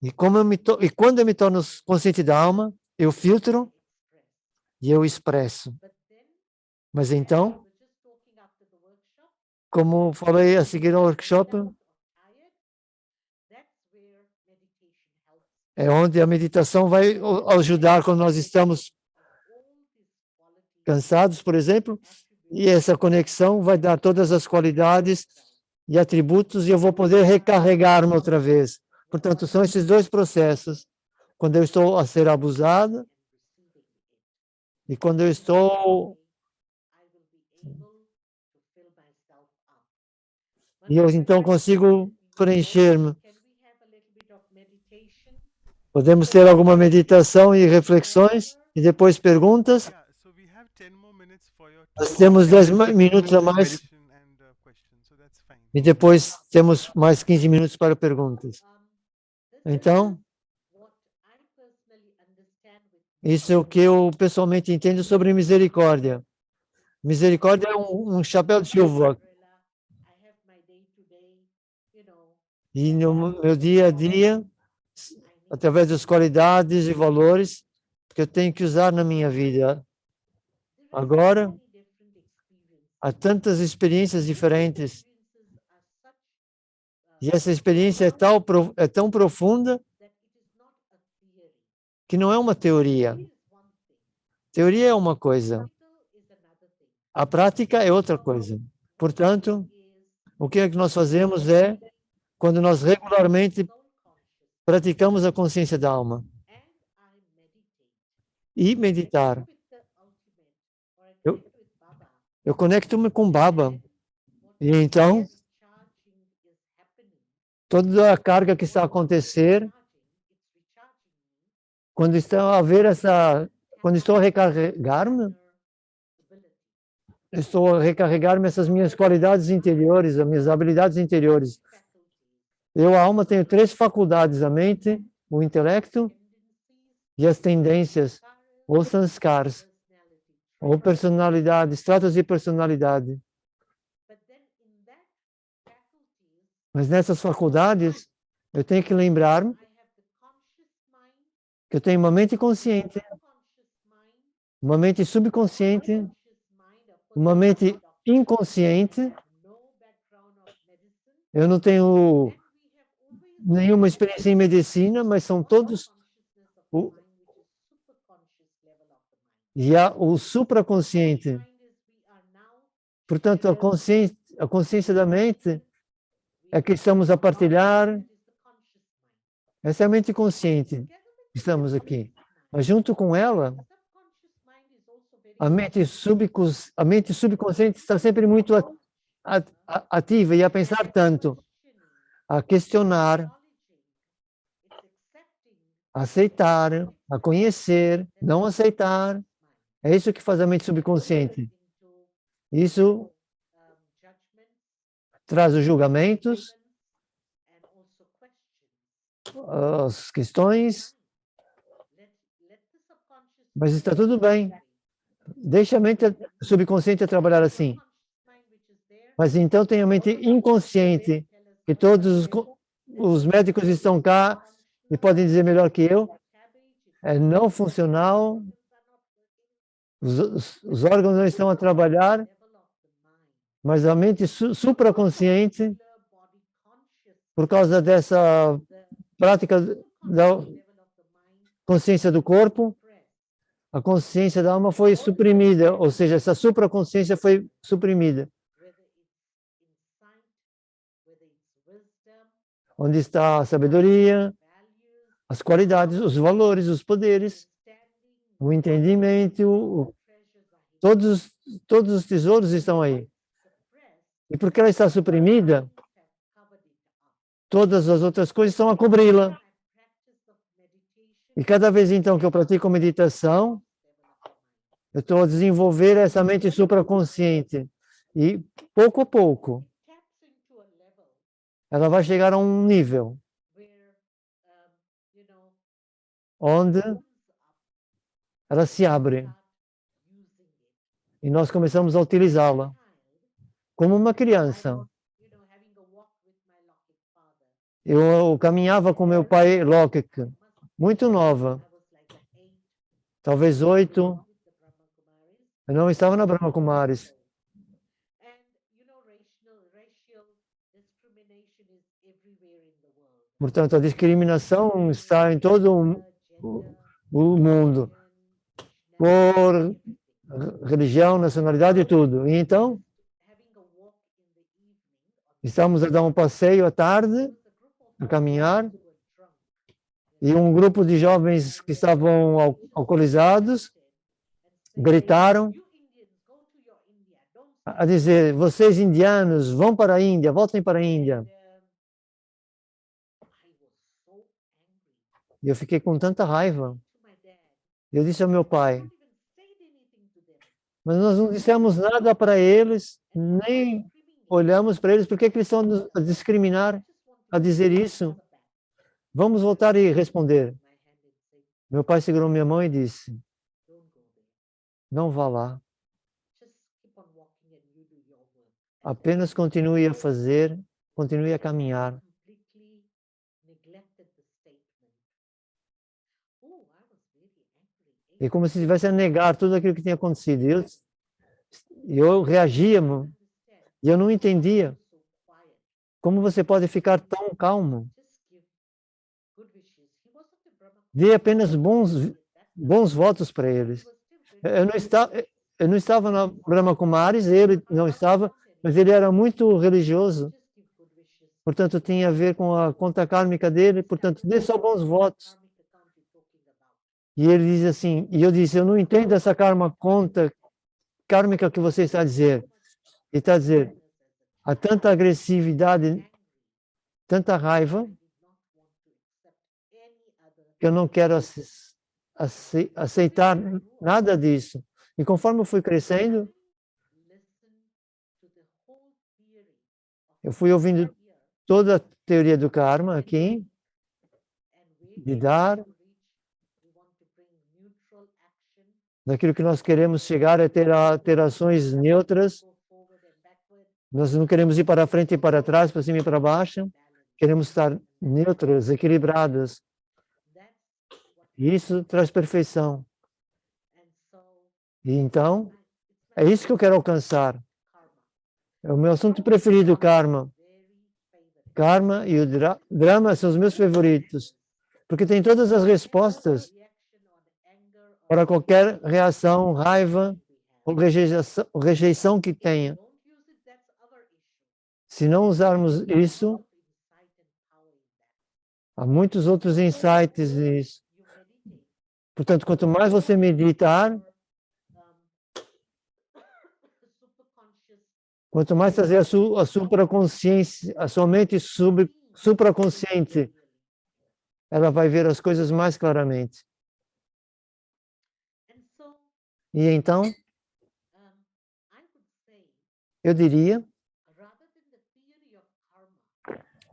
E quando eu me torno consciente da alma, eu filtro e eu expresso. Mas então, como falei a seguir ao workshop, é onde a meditação vai ajudar quando nós estamos cansados, por exemplo, e essa conexão vai dar todas as qualidades e atributos e eu vou poder recarregar-me outra vez. Portanto, são esses dois processos. Quando eu estou a ser abusado e quando eu estou... E eu então consigo preencher-me. Podemos ter alguma meditação e reflexões e depois perguntas. Nós temos 10 minutos a mais e depois temos mais 15 minutos para perguntas. Então, isso é o que eu pessoalmente entendo sobre misericórdia. Misericórdia é um chapéu de chuva. E no meu dia a dia, através das qualidades e valores que eu tenho que usar na minha vida. Agora, há tantas experiências diferentes. E essa experiência é tão profunda que não é uma teoria. Teoria é uma coisa. A prática é outra coisa. Portanto, o que é que nós fazemos é, quando nós regularmente praticamos a consciência da alma e meditar. Eu conecto-me com Baba. E então, toda a carga que está a acontecer, quando estou a recarregar-me, essas minhas qualidades interiores, as minhas habilidades interiores. Eu, a alma, tenho 3 faculdades, a mente, o intelecto e as tendências, ou sanskars, ou personalidades, tratos de personalidade. Mas nessas faculdades, eu tenho que lembrar-me que eu tenho uma mente consciente, uma mente subconsciente, uma mente inconsciente. Eu não tenho nenhuma experiência em medicina, mas são todos... E há o supraconsciente. Portanto, a consciência da mente é que estamos a partilhar Essa é a mente consciente. Estamos aqui. Mas junto com ela, a mente subconsciente está sempre muito ativa e a pensar tanto, a questionar, a aceitar, a conhecer, não aceitar. É isso que faz a mente subconsciente. Isso traz os julgamentos, as questões, mas está tudo bem. Deixa a mente subconsciente trabalhar assim. Mas então tem a mente inconsciente, que todos os médicos estão cá e podem dizer melhor que eu, é não funcional, os órgãos não estão a trabalhar, mas a mente supraconsciente, por causa dessa prática da consciência do corpo, a consciência da alma foi suprimida, ou seja, essa supraconsciência foi suprimida. Onde está a sabedoria, as qualidades, os valores, os poderes, o entendimento, todos os tesouros estão aí. E porque ela está suprimida, todas as outras coisas estão a cobri-la. E cada vez então que eu pratico meditação, eu estou a desenvolver essa mente supraconsciente. E pouco a pouco, ela vai chegar a um nível onde ela se abre e nós começamos a utilizá-la como uma criança. Eu caminhava com meu pai Lokek, muito nova, talvez 8. Eu não estava na Brahma Kumaris. Portanto, a discriminação está em todo o mundo, por religião, nacionalidade e tudo. E então, estamos a dar um passeio à tarde, a caminhar, e um grupo de jovens que estavam alcoolizados gritaram a dizer: vocês indianos, vão para a Índia, voltem para a Índia. E eu fiquei com tanta raiva. Eu disse ao meu pai: mas nós não dissemos nada para eles, nem olhamos para eles, por que eles estão a discriminar, a dizer isso? Vamos voltar e responder. Meu pai segurou minha mão e disse: não vá lá. Apenas continue a fazer, continue a caminhar. E como se estivesse a negar tudo aquilo que tinha acontecido. Eu reagia, e eu não entendia. Como você pode ficar tão calmo? Dê apenas bons votos para eles. Eu não estava na Brahma Kumaris, ele não estava, mas ele era muito religioso. Portanto, tinha a ver com a conta kármica dele, portanto, dê só bons votos. E ele diz assim, e eu disse: eu não entendo essa conta kármica que você está a dizer. Ele está a dizer: há tanta agressividade, tanta raiva, que eu não quero aceitar nada disso. E conforme eu fui crescendo, eu fui ouvindo toda a teoria do karma aqui, de dar, daquilo que nós queremos chegar é ter ações neutras. Nós não queremos ir para frente e para trás, para cima e para baixo. Queremos estar neutros, equilibrados. E isso traz perfeição. E então, é isso que eu quero alcançar. É o meu assunto preferido, karma. Karma e o drama são os meus favoritos, porque tem todas as respostas para qualquer reação, raiva ou rejeição que tenha. Se não usarmos isso, Há muitos outros insights nisso. Portanto, quanto mais você meditar, quanto mais trazer a supraconsciência, a sua mente supraconsciente, ela vai ver as coisas mais claramente. E então, eu diria,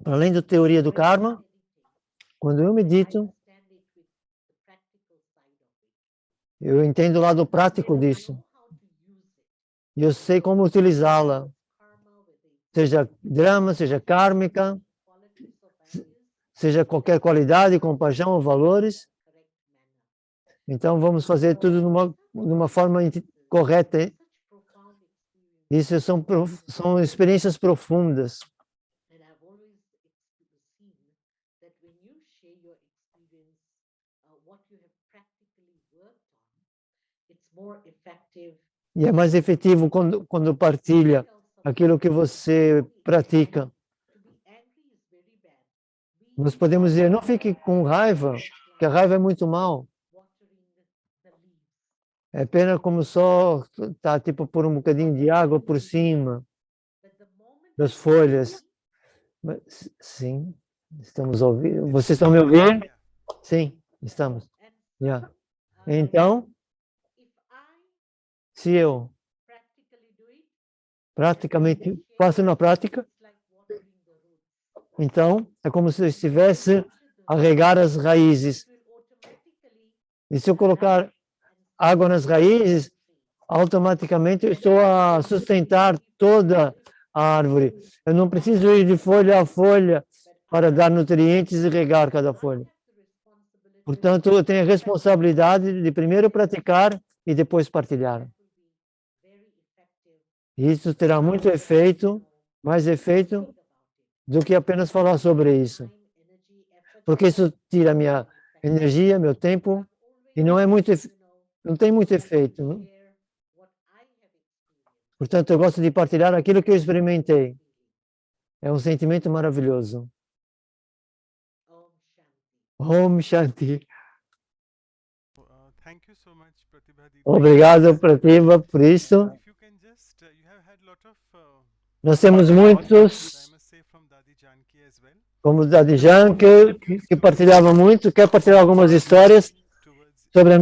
além da teoria do karma, quando eu medito, eu entendo o lado prático disso. E eu sei como utilizá-la, seja drama, seja kármica, seja qualquer qualidade, compaixão ou valores. Então, vamos fazer tudo de uma forma correta. Isso são experiências profundas. E é mais efetivo quando partilha aquilo que você pratica. Nós podemos dizer, não fique com raiva, que a raiva é muito mal. É pena como só tá tipo por um bocadinho de água por cima das folhas. Mas, sim, estamos ouvindo. Vocês estão me ouvindo? Sim, estamos. Yeah. Então, se eu praticamente faço na prática, então é como se eu estivesse a regar as raízes. E se eu colocar água nas raízes, automaticamente eu estou a sustentar toda a árvore. Eu não preciso ir de folha a folha para dar nutrientes e regar cada folha. Portanto, eu tenho a responsabilidade de primeiro praticar e depois partilhar. Isso terá muito efeito, mais efeito do que apenas falar sobre isso. Porque isso tira minha energia, meu tempo, e não tem muito efeito. Não? Portanto, eu gosto de partilhar aquilo que eu experimentei. É um sentimento maravilhoso. Om Shanti. Obrigado, Pratibha, por isso. Nós temos muitos, como o Dadi Janki, que partilhava muito. Quer partilhar algumas histórias sobre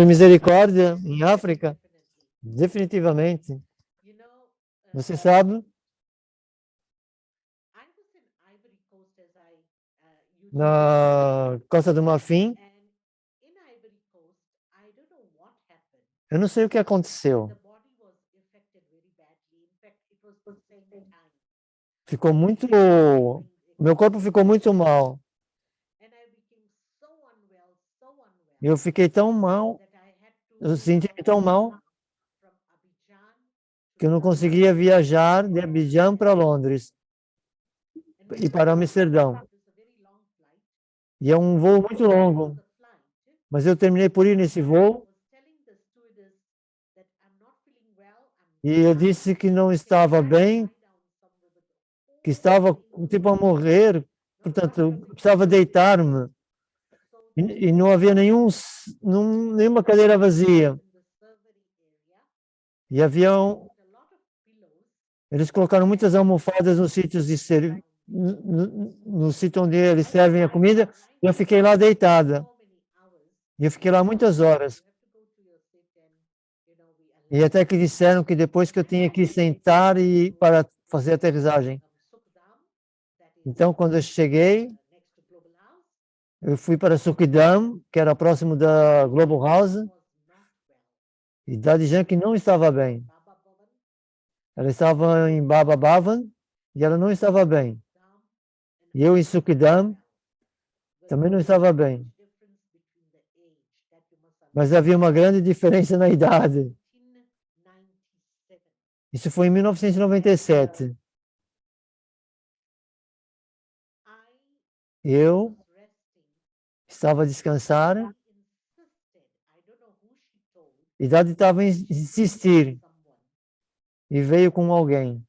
misericórdia em África? Definitivamente. Você sabe, na Costa do Marfim, eu não sei o que aconteceu. Ficou muito. Meu corpo ficou muito mal. Eu fiquei tão mal, eu senti tão mal, que eu não conseguia viajar de Abidjan para Londres e para Amsterdão. E é um voo muito longo. Mas eu terminei por ir nesse voo e eu disse que não estava bem, que estava tipo a morrer, portanto, eu precisava deitar-me. E não havia nenhuma cadeira vazia. E eles colocaram muitas almofadas nos sítios no sítio onde eles servem a comida, e eu fiquei lá deitada. E eu fiquei lá muitas horas. E até que disseram que depois que eu tinha que sentar e para fazer a aterrissagem. Então, quando eu cheguei, eu fui para Sukidam, que era próximo da Global House, e Dadijan que não estava bem. Ela estava em Baba Bhavan e ela não estava bem. E eu em Sukidam também não estava bem. Mas havia uma grande diferença na idade. Isso foi em 1997. Eu estava a descansar e Dadi estava a insistir e veio com alguém.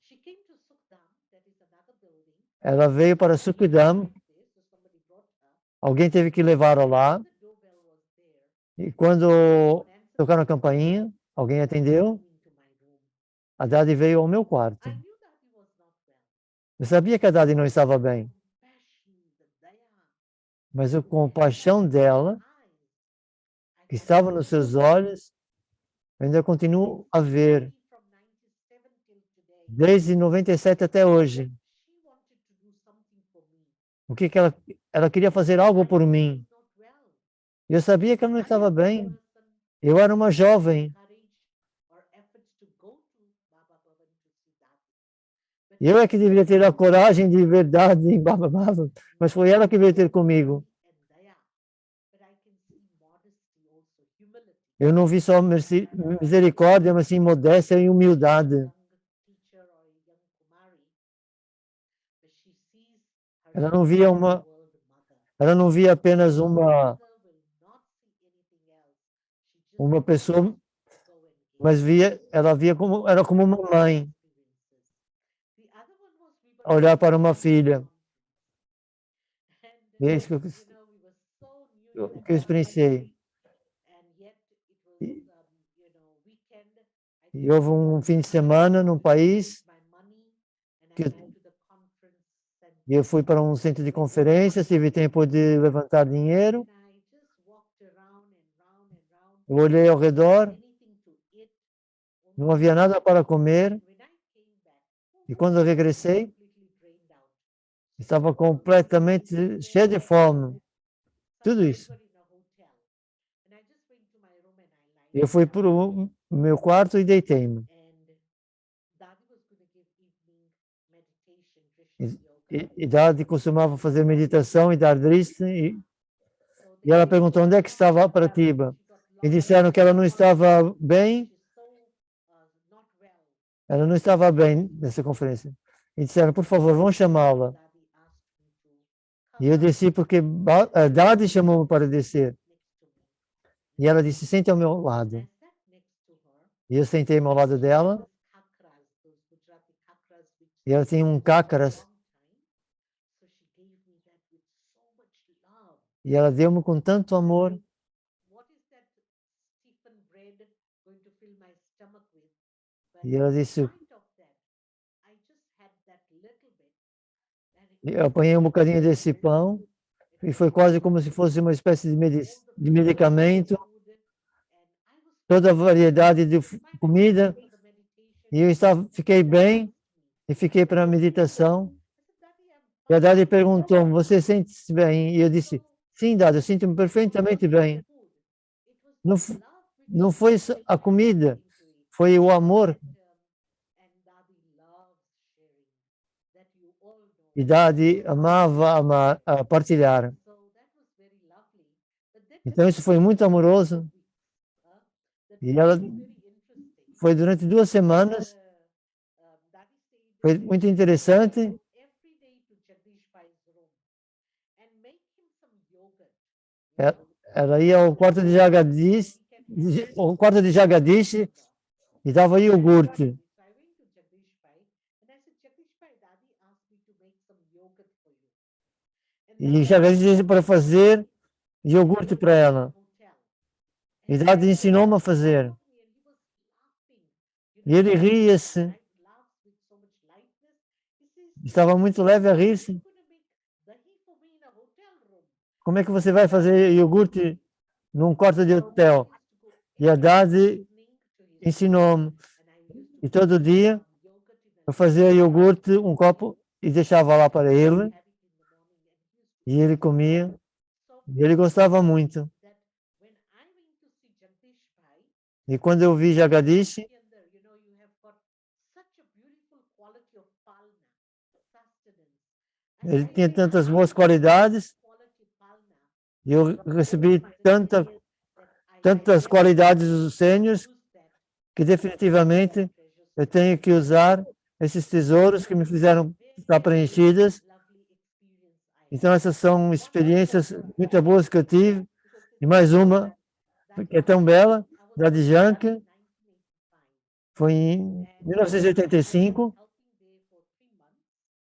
Ela veio para Sukidam, alguém teve que levá-la lá, e quando tocaram a campainha, alguém atendeu, a Dadi veio ao meu quarto. Eu sabia que a Dadi não estava bem, mas a compaixão dela, que estava nos seus olhos, eu ainda continuo a ver, desde 97 até hoje. O que ela queria fazer algo por mim. Eu sabia que ela não estava bem. Eu era uma jovem. Eu é que deveria ter a coragem de verdade em Baba Baba, mas foi ela que veio ter comigo. Eu não vi só misericórdia, mas sim modéstia e humildade. Ela não via apenas uma pessoa, mas ela via era como uma mãe a olhar para uma filha. E é isso que eu experienciei. E houve um fim de semana num país que eu fui para um centro de conferências, tive tempo de levantar dinheiro. Eu olhei ao redor, não havia nada para comer. E quando eu regressei, estava completamente cheio de fome. Tudo isso. Eu fui para o meu quarto e deitei-me. E Dadi costumava fazer meditação e dar drista. E ela perguntou onde é que estava a Pratiba. E disseram que ela não estava bem. Ela não estava bem nessa conferência. E disseram, por favor, vão chamá-la. E eu desci porque a Dadi chamou-me para descer. E ela disse, sente ao meu lado. E eu sentei-me ao lado dela. E ela tinha um cácaras. E ela deu-me com tanto amor. E ela disse, eu apanhei um bocadinho desse pão e foi quase como se fosse uma espécie de medicamento, toda a variedade de comida. E eu fiquei bem e fiquei para a meditação. E a Dadi perguntou, você sente-se bem? E eu disse, sim, Dadi, eu sinto-me perfeitamente bem. Não foi a comida, foi o amor. E Dadi amava partilhar. Então isso foi muito amoroso. E ela foi durante 2 semanas. Foi muito interessante. Ela ia ao quarto de Jagadish, e dava iogurte. E Jagadish disse para fazer iogurte para ela. E Dadi ensinou-me a fazer. E ele ria-se. Estava muito leve a rir-se. Como é que você vai fazer iogurte num quarto de hotel? E a Dadi ensinou-me. E todo dia eu fazia iogurte, um copo, e deixava lá para ele. E ele comia. E ele gostava muito. E quando eu vi Jagadish, ele tinha tantas boas qualidades. E eu recebi tantas qualidades dos sêniors que definitivamente eu tenho que usar esses tesouros que me fizeram estar preenchidas. Então essas são experiências muito boas que eu tive. E mais uma que é tão bela, da Djank, foi em 1985.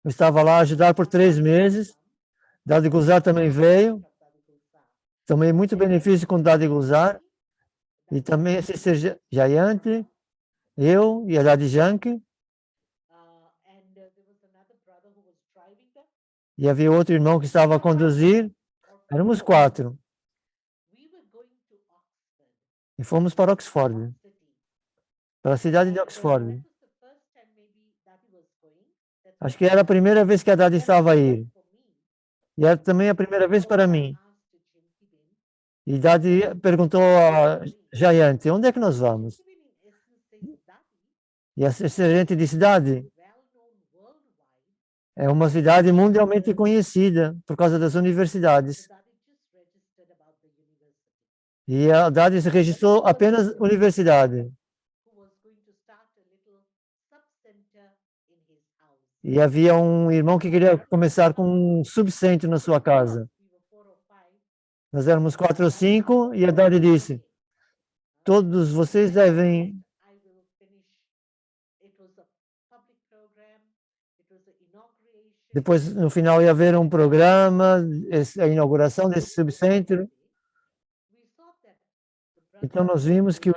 Eu estava lá a ajudar por 3 meses. Dadi Gulzar também veio. Tomei muito benefício com Dadi Gulzar. E também a Sister Jayanti, eu e a Dadi Janki. E havia outro irmão que estava a conduzir. Éramos 4. E fomos para Oxford, para a cidade de Oxford. Acho que era a primeira vez que a Dadi estava aí. E era também a primeira vez para mim. E Dadi perguntou a Jayanti, onde é que nós vamos? E a gente disse, Dadi, é uma cidade mundialmente conhecida por causa das universidades. E a Dadi se registrou apenas universidade. E havia um irmão que queria começar com um subcentro na sua casa. Nós éramos 4 ou 5 e a Dadi disse, todos vocês devem... Depois, no final, ia haver um programa, a inauguração desse subcentro. Então, nós vimos que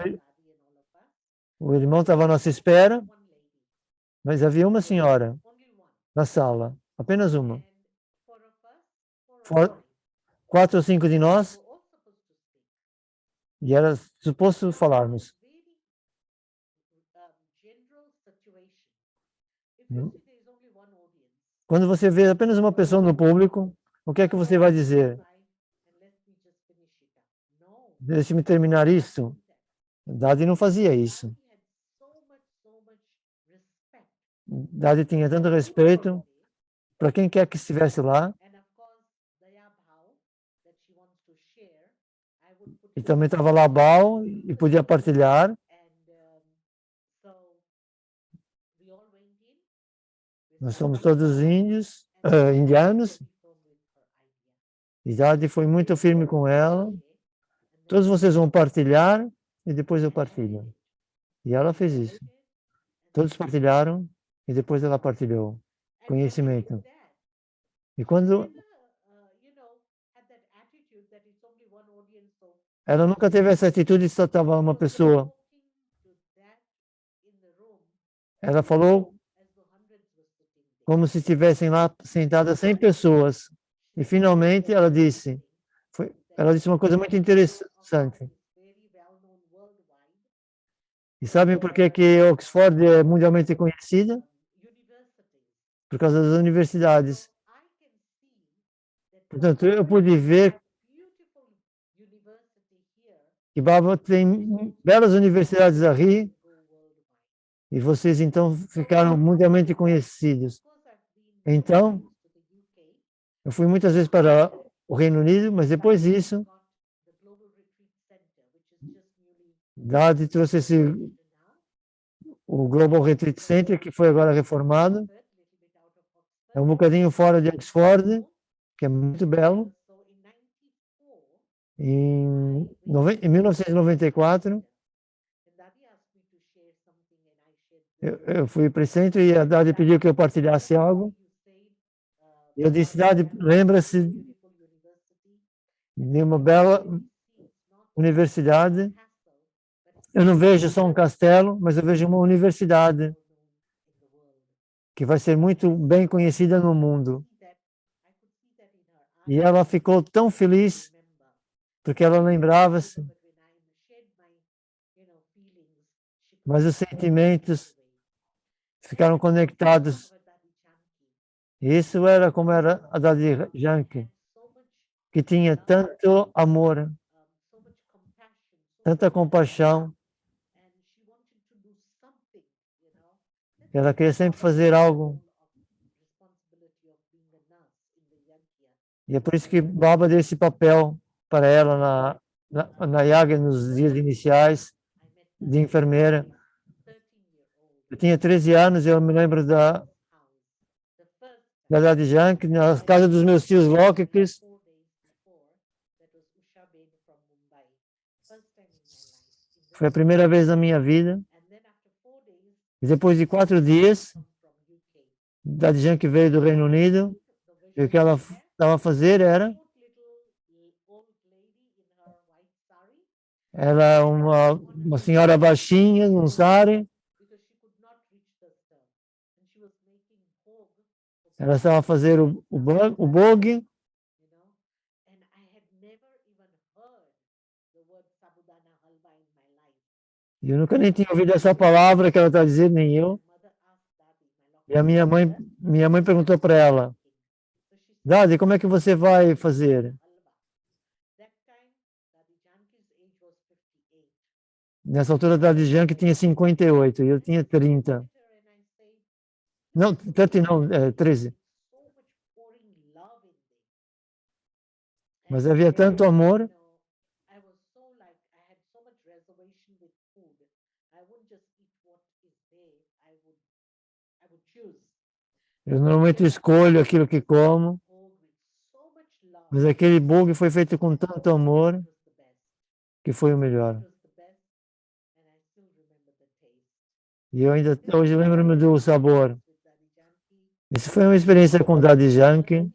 o irmão estava à nossa espera, mas havia uma senhora na sala, apenas uma. 4 ou 5 de nós, e era suposto falarmos. Quando você vê apenas uma pessoa no público, o que é que você vai dizer? Deixe-me terminar isso. Dadi não fazia isso. Dadi tinha tanto respeito para quem quer que estivesse lá. E também estava lá Baal e podia partilhar. Nós somos todos índios, indianos. E Dadi foi muito firme com ela. Todos vocês vão partilhar e depois eu partilho. E ela fez isso. Todos partilharam e depois ela partilhou conhecimento. E quando ela nunca teve essa atitude, só estava uma pessoa. Ela falou como se estivessem lá sentadas 100 pessoas. E finalmente ela disse uma coisa muito interessante. E sabem por que Oxford é mundialmente conhecida? Por causa das universidades. Portanto, eu pude ver que Baba tem belas universidades aqui e vocês então ficaram mundialmente conhecidos. Então, eu fui muitas vezes para o Reino Unido, mas depois disso, Dadi trouxe o Global Retreat Center, que foi agora reformado. É um bocadinho fora de Oxford, que é muito belo. Em 1994, eu fui para o centro e a Dadi pediu que eu partilhasse algo. Eu disse, Dadi, lembra-se de uma bela universidade. Eu não vejo só um castelo, mas eu vejo uma universidade que vai ser muito bem conhecida no mundo. E ela ficou tão feliz, porque ela lembrava-se, mas os sentimentos ficaram conectados. E isso era como era a Dadi Janki, que tinha tanto amor, tanta compaixão. Ela queria sempre fazer algo. E é por isso que Baba deu esse papel para ela na Yagya nos dias iniciais de enfermeira. Eu tinha 13 anos e eu me lembro da Dadi Janki, na casa dos meus tios Lókicos. Foi a primeira vez na minha vida. E depois de 4 dias, Dadi Janki veio do Reino Unido e o que ela estava a fazer era, ela é uma senhora baixinha, num sari, ela estava a fazer o bogue, e eu nunca nem tinha ouvido essa palavra que ela está dizendo, nem eu. E a minha mãe perguntou para ela, Dadi, como é que você vai fazer? Nessa altura, Dadi Janki tinha 58 e eu tinha 30. Não, 30 não, 13. Mas havia tanto amor. Eu normalmente escolho aquilo que como, mas aquele bolo foi feito com tanto amor que foi o melhor. E eu ainda hoje lembro-me do sabor. Isso foi uma experiência com Dadi Janki.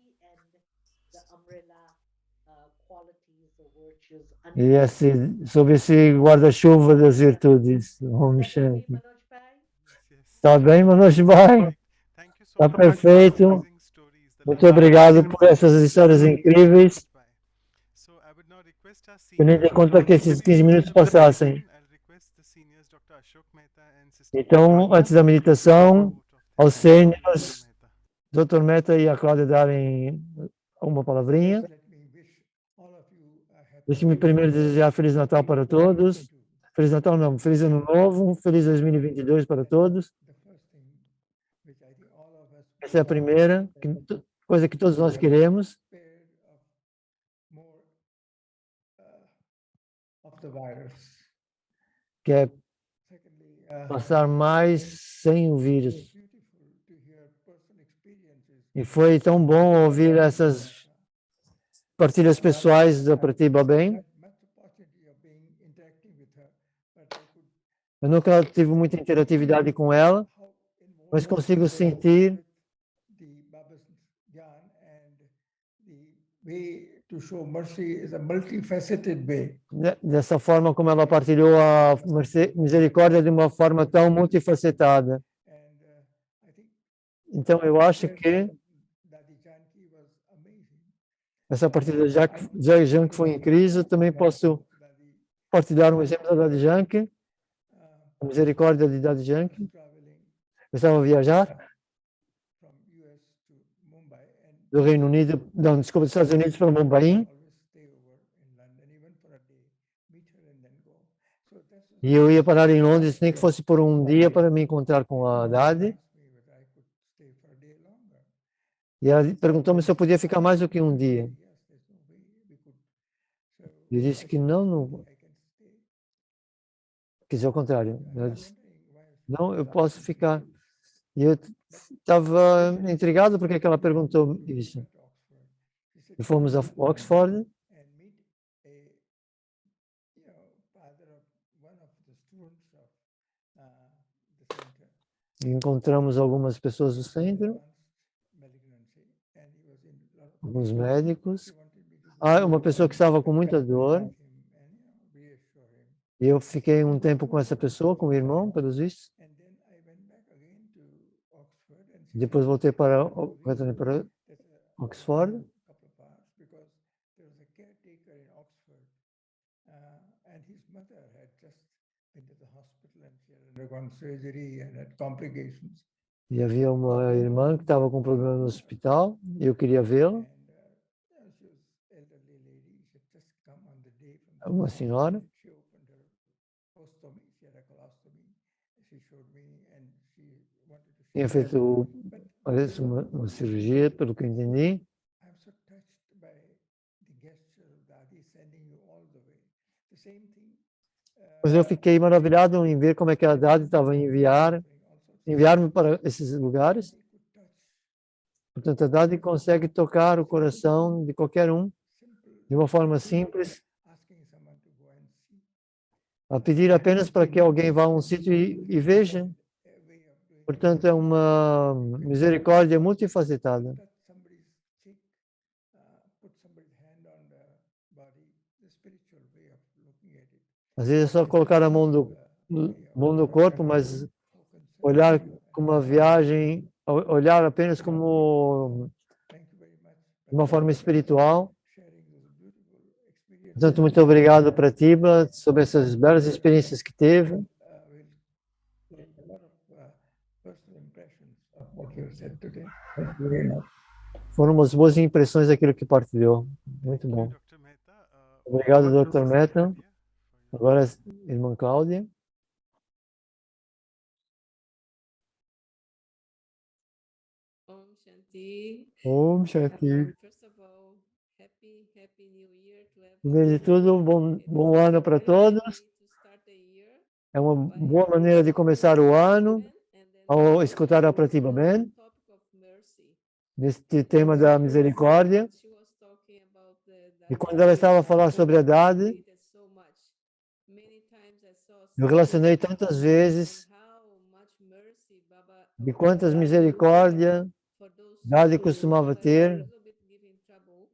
E sobre esse guarda-chuva das virtudes, Om Shanti. Está bem, Manoj Bhai? Está perfeito. Muito obrigado por essas histórias incríveis. Eu nem dei conta que esses 15 minutos passassem. Então, antes da meditação, aos sêniores, Dr. Mehta e a Cláudia darem uma palavrinha. Deixe-me primeiro desejar Feliz Natal para todos. Feliz Natal não, Feliz Ano Novo, Feliz 2022 para todos. Essa é a primeira coisa que todos nós queremos. Que é passar mais sem o vírus. E foi tão bom ouvir essas partilhas pessoais da Pratibha Bem. Eu nunca tive muita interatividade com ela, mas consigo sentir dessa forma como ela partilhou a misericórdia de uma forma tão multifacetada. Então, eu acho que essa partida Jai Janki foi em crise. Eu também posso partilhar um exemplo da Dadi Janki, a misericórdia de Dadi Janki. Eu estava a viajar do Reino Unido, não, desculpa, dos Estados Unidos para Mumbai. E eu ia parar em Londres, nem que fosse por um dia, para me encontrar com a Dadi. E ela perguntou-me se eu podia ficar mais do que um dia. Eu disse que não. Quer dizer, ao contrário. Ela disse, não, eu posso ficar. E eu estava intrigado porque é que ela perguntou isso. E fomos a Oxford. E encontramos algumas pessoas do centro, alguns médicos. Uma pessoa que estava com muita dor. E eu fiquei um tempo com essa pessoa, com o irmão, pelos vistos. Depois voltei para Oxford. E havia uma irmã que estava com problema no hospital e eu queria vê-la. Uma senhora. Tinha feito, parece, uma cirurgia, pelo que eu entendi. Mas eu fiquei maravilhado em ver como é que a Dadi estava a enviar-me para esses lugares. Portanto, a Dadi consegue tocar o coração de qualquer um de uma forma simples, a pedir apenas para que alguém vá a um sítio e veja Portanto, é uma misericórdia multifacetada. touch somebody's cheek, put somebody's hand on the body, the spiritual way of looking at it. Às vezes é só colocar a mão no corpo, mas olhar como uma viagem, olhar apenas como Thank you very much. de uma forma espiritual. Sharing those beautiful experiences. Portanto, muito obrigado, Pratiba, sobre essas belas experiências que teve. Will get a lot of personal impressions of what you said today. Thank you very much. Foram umas boas impressões daquilo que partilhou. Muito bom. Dr. Mehta. Obrigado, what Dr. was Mehta. Claudia, for your- Agora, irmã Cláudia. Om Shanti. Om Shanti. First of all, happy New Year to everyone. Primeiro de tudo, bom ano para todos. To start the year É uma boa maneira de começar o ano ao escutar a Pratiba Man, topic of mercy. neste tema da misericórdia. She was talking about E quando ela estava a falar sobre a idade, so much. Many times I saw eu relacionei tantas vezes how much mercy Baba de quantas misericórdia for those Dade costumava ter. a little bit giving trouble,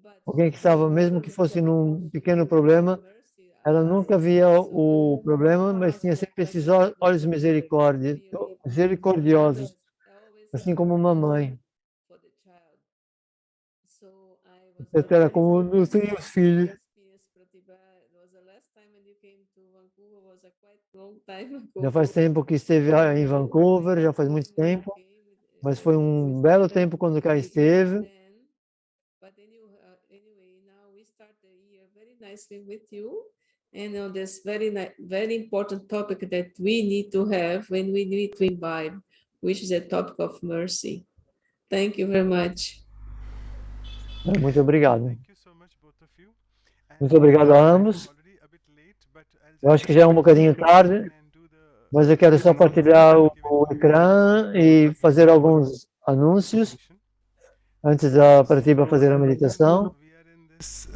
but Alguém que estava, mesmo que fosse num pequeno problema, mercy, ela nunca via o problema, mas tinha sempre esses olhos misericordiosos, assim como uma mãe. for the child. So I was Portanto, era como nos tem os filhos. experience Pratibha. It was the last time when you came to Vancouver, was a quite long time ago. Já faz tempo que esteve em Vancouver, já faz muito tempo, mas foi um belo tempo quando cá esteve. But anyway, now we start the year very nicely with you, and on this very important topic that we need to have when we need to imbibe, which is the topic of mercy. Thank you very much. Muito obrigado. Thank you so much, both of you. Muito obrigado a ambos. Already a bit late, but I'll Eu acho que já é um bocadinho tarde, and do the mas eu quero só partilhar o ecrã e fazer alguns anúncios antes da Pratiba fazer a meditação. We are in this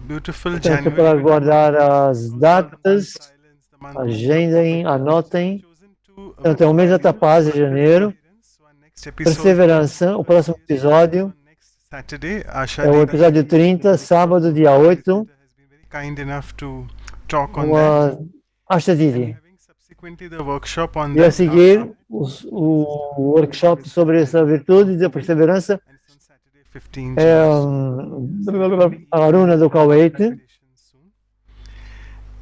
beautiful Portanto, para January. guardar as datas, Silence, the month of agendem, anotem. chosen to Portanto, é o mês da paz de janeiro. So our next episode Perseverança, o próximo episódio on next Saturday. Asha é o Dida episódio 30, sábado, dia 8, has been very kind enough to talk on com that. a Asha Didi. Having subsequently the workshop on E a that. seguir, o workshop sobre essa virtude da perseverança And it's on Saturday, 15 é July. a Aruna do Kuwait. Soon.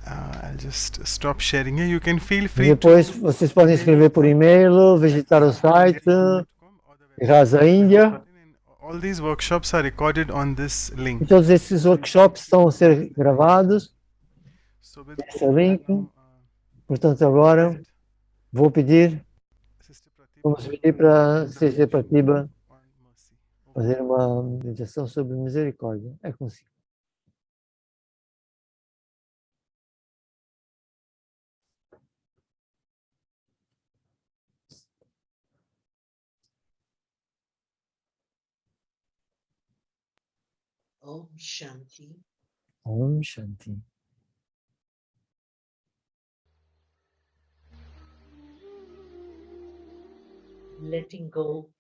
I'll just stop sharing here. You can feel E free depois vocês podem escrever por e-mail, visitar o site, Rasa Índia. All these workshops are recorded on this E link. todos esses workshops estão a ser gravados. So with Esse é o link. now, Portanto, agora vou pedir, Sister Pratibha vamos pedir para Sister Pratiba on mercy. fazer uma meditação sobre misericórdia. É consigo. Om Shanti. Om Shanti. Letting go.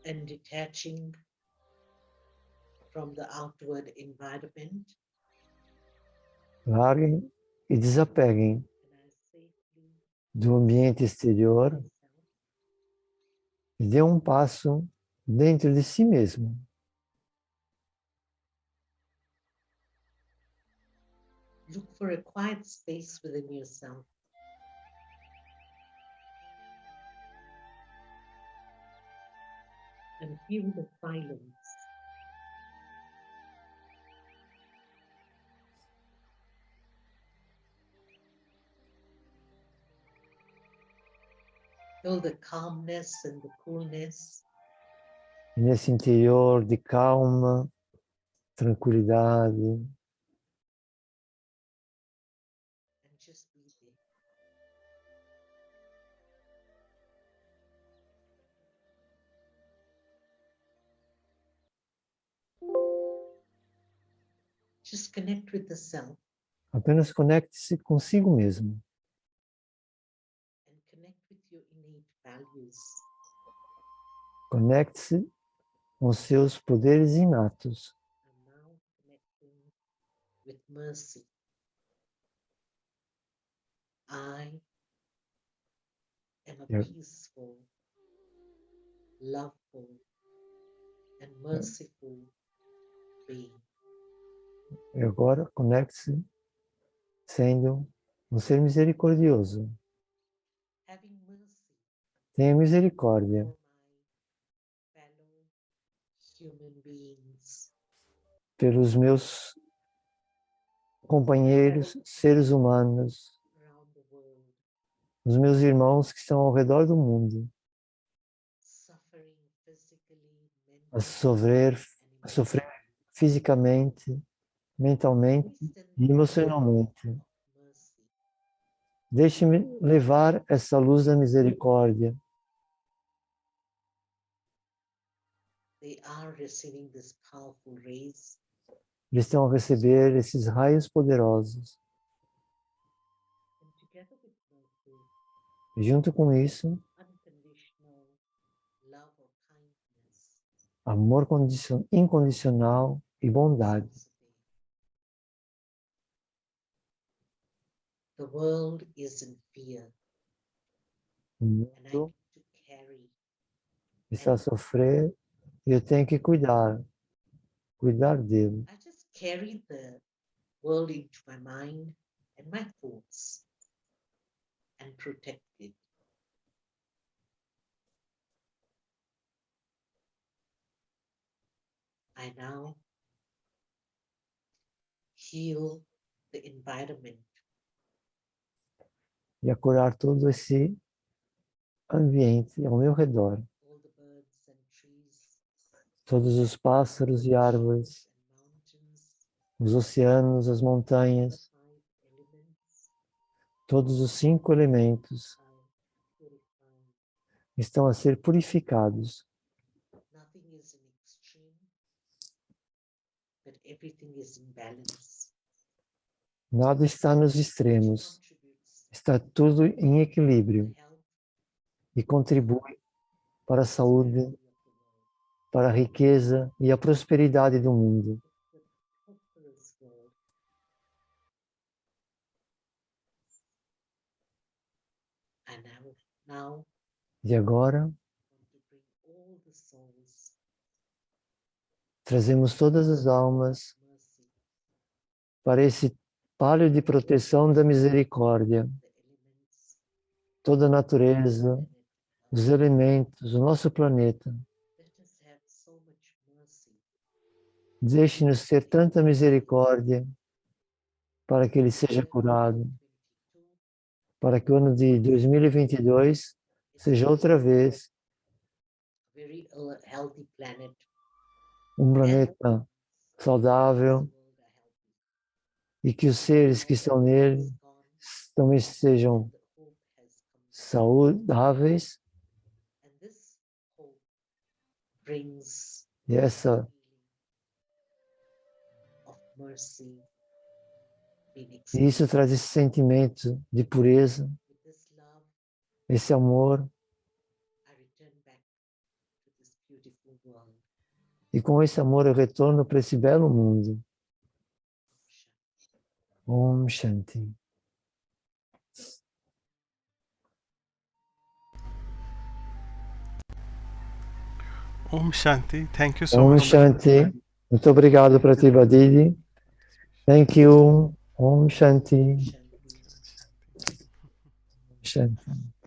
And detaching from the outward environment. Larguem e desapeguem And I safely do ambiente exterior myself e dê um passo dentro de si mesmo. look for a quiet space within yourself. And feel the silence. Feel the calmness and the coolness. E nesse interior de calma, tranquilidade, And just be there. Just connect with the self Apenas conecte-se consigo mesmo. and connect with your innate values. Conecte-se com seus poderes inatos. And now connecting with mercy. I am a Yeah. peaceful, loveful, and merciful being. E agora conecte-se sendo um ser misericordioso. Having mercy Tenha misericórdia for my fellow human beings. pelos meus companheiros, seres humanos, Around the world, os meus irmãos que estão ao redor do mundo, suffering physically, a mentally, sofrer, a sofrer fisicamente, mentalmente e emocionalmente. mercy. Deixe-me levar essa luz da misericórdia. They are receiving this powerful rays, Eles estão a receber esses raios poderosos. and together with mercy, E junto com isso, unconditional love or kindness amor incondicional e bondade. dissipate. The world is in fear, O and I mundo need to carry está a sofrer e eu tenho que cuidar dele. I just carry the world into my mind and my thoughts and protect it. I now heal the environment, E a curar todo esse ambiente ao meu redor. all the birds and trees, Todos os pássaros e árvores, and mountains, os oceanos, as montanhas, 5 elements todos os 5 elementos are purified. estão a ser purificados. Nothing is in extreme, but everything is in balance. Nada está nos extremos, Contributes está tudo em equilíbrio to health e contribui para a saúde, of the world, para a riqueza e a prosperidade do mundo. the prosperous world. And now E agora, want to bring all the souls trazemos todas as almas of mercy, para esse palio de proteção da misericórdia, the elements, toda a natureza, planet. os elementos, o nosso planeta. Let us have so much mercy Deixe-nos ter tanta misericórdia para que ele seja curado, 2022 para que o ano de 2022 is seja outra vez a very healthy planet. um planeta saudável World are healthy. e que os seres que estão nele Is gone, também sejam the hope has come. saudáveis And this hope brings e essa feeling of mercy being e experienced. isso traz esse sentimento de pureza, With this love, esse amor, I return back to this beautiful world. e com esse amor eu retorno para esse belo mundo. Om Shanti. Om Shanti. Thank you so Om much. Shanti. Muito obrigado, Pratibha-Didi. Thank you. Om Shanti. Shanti. Shanti.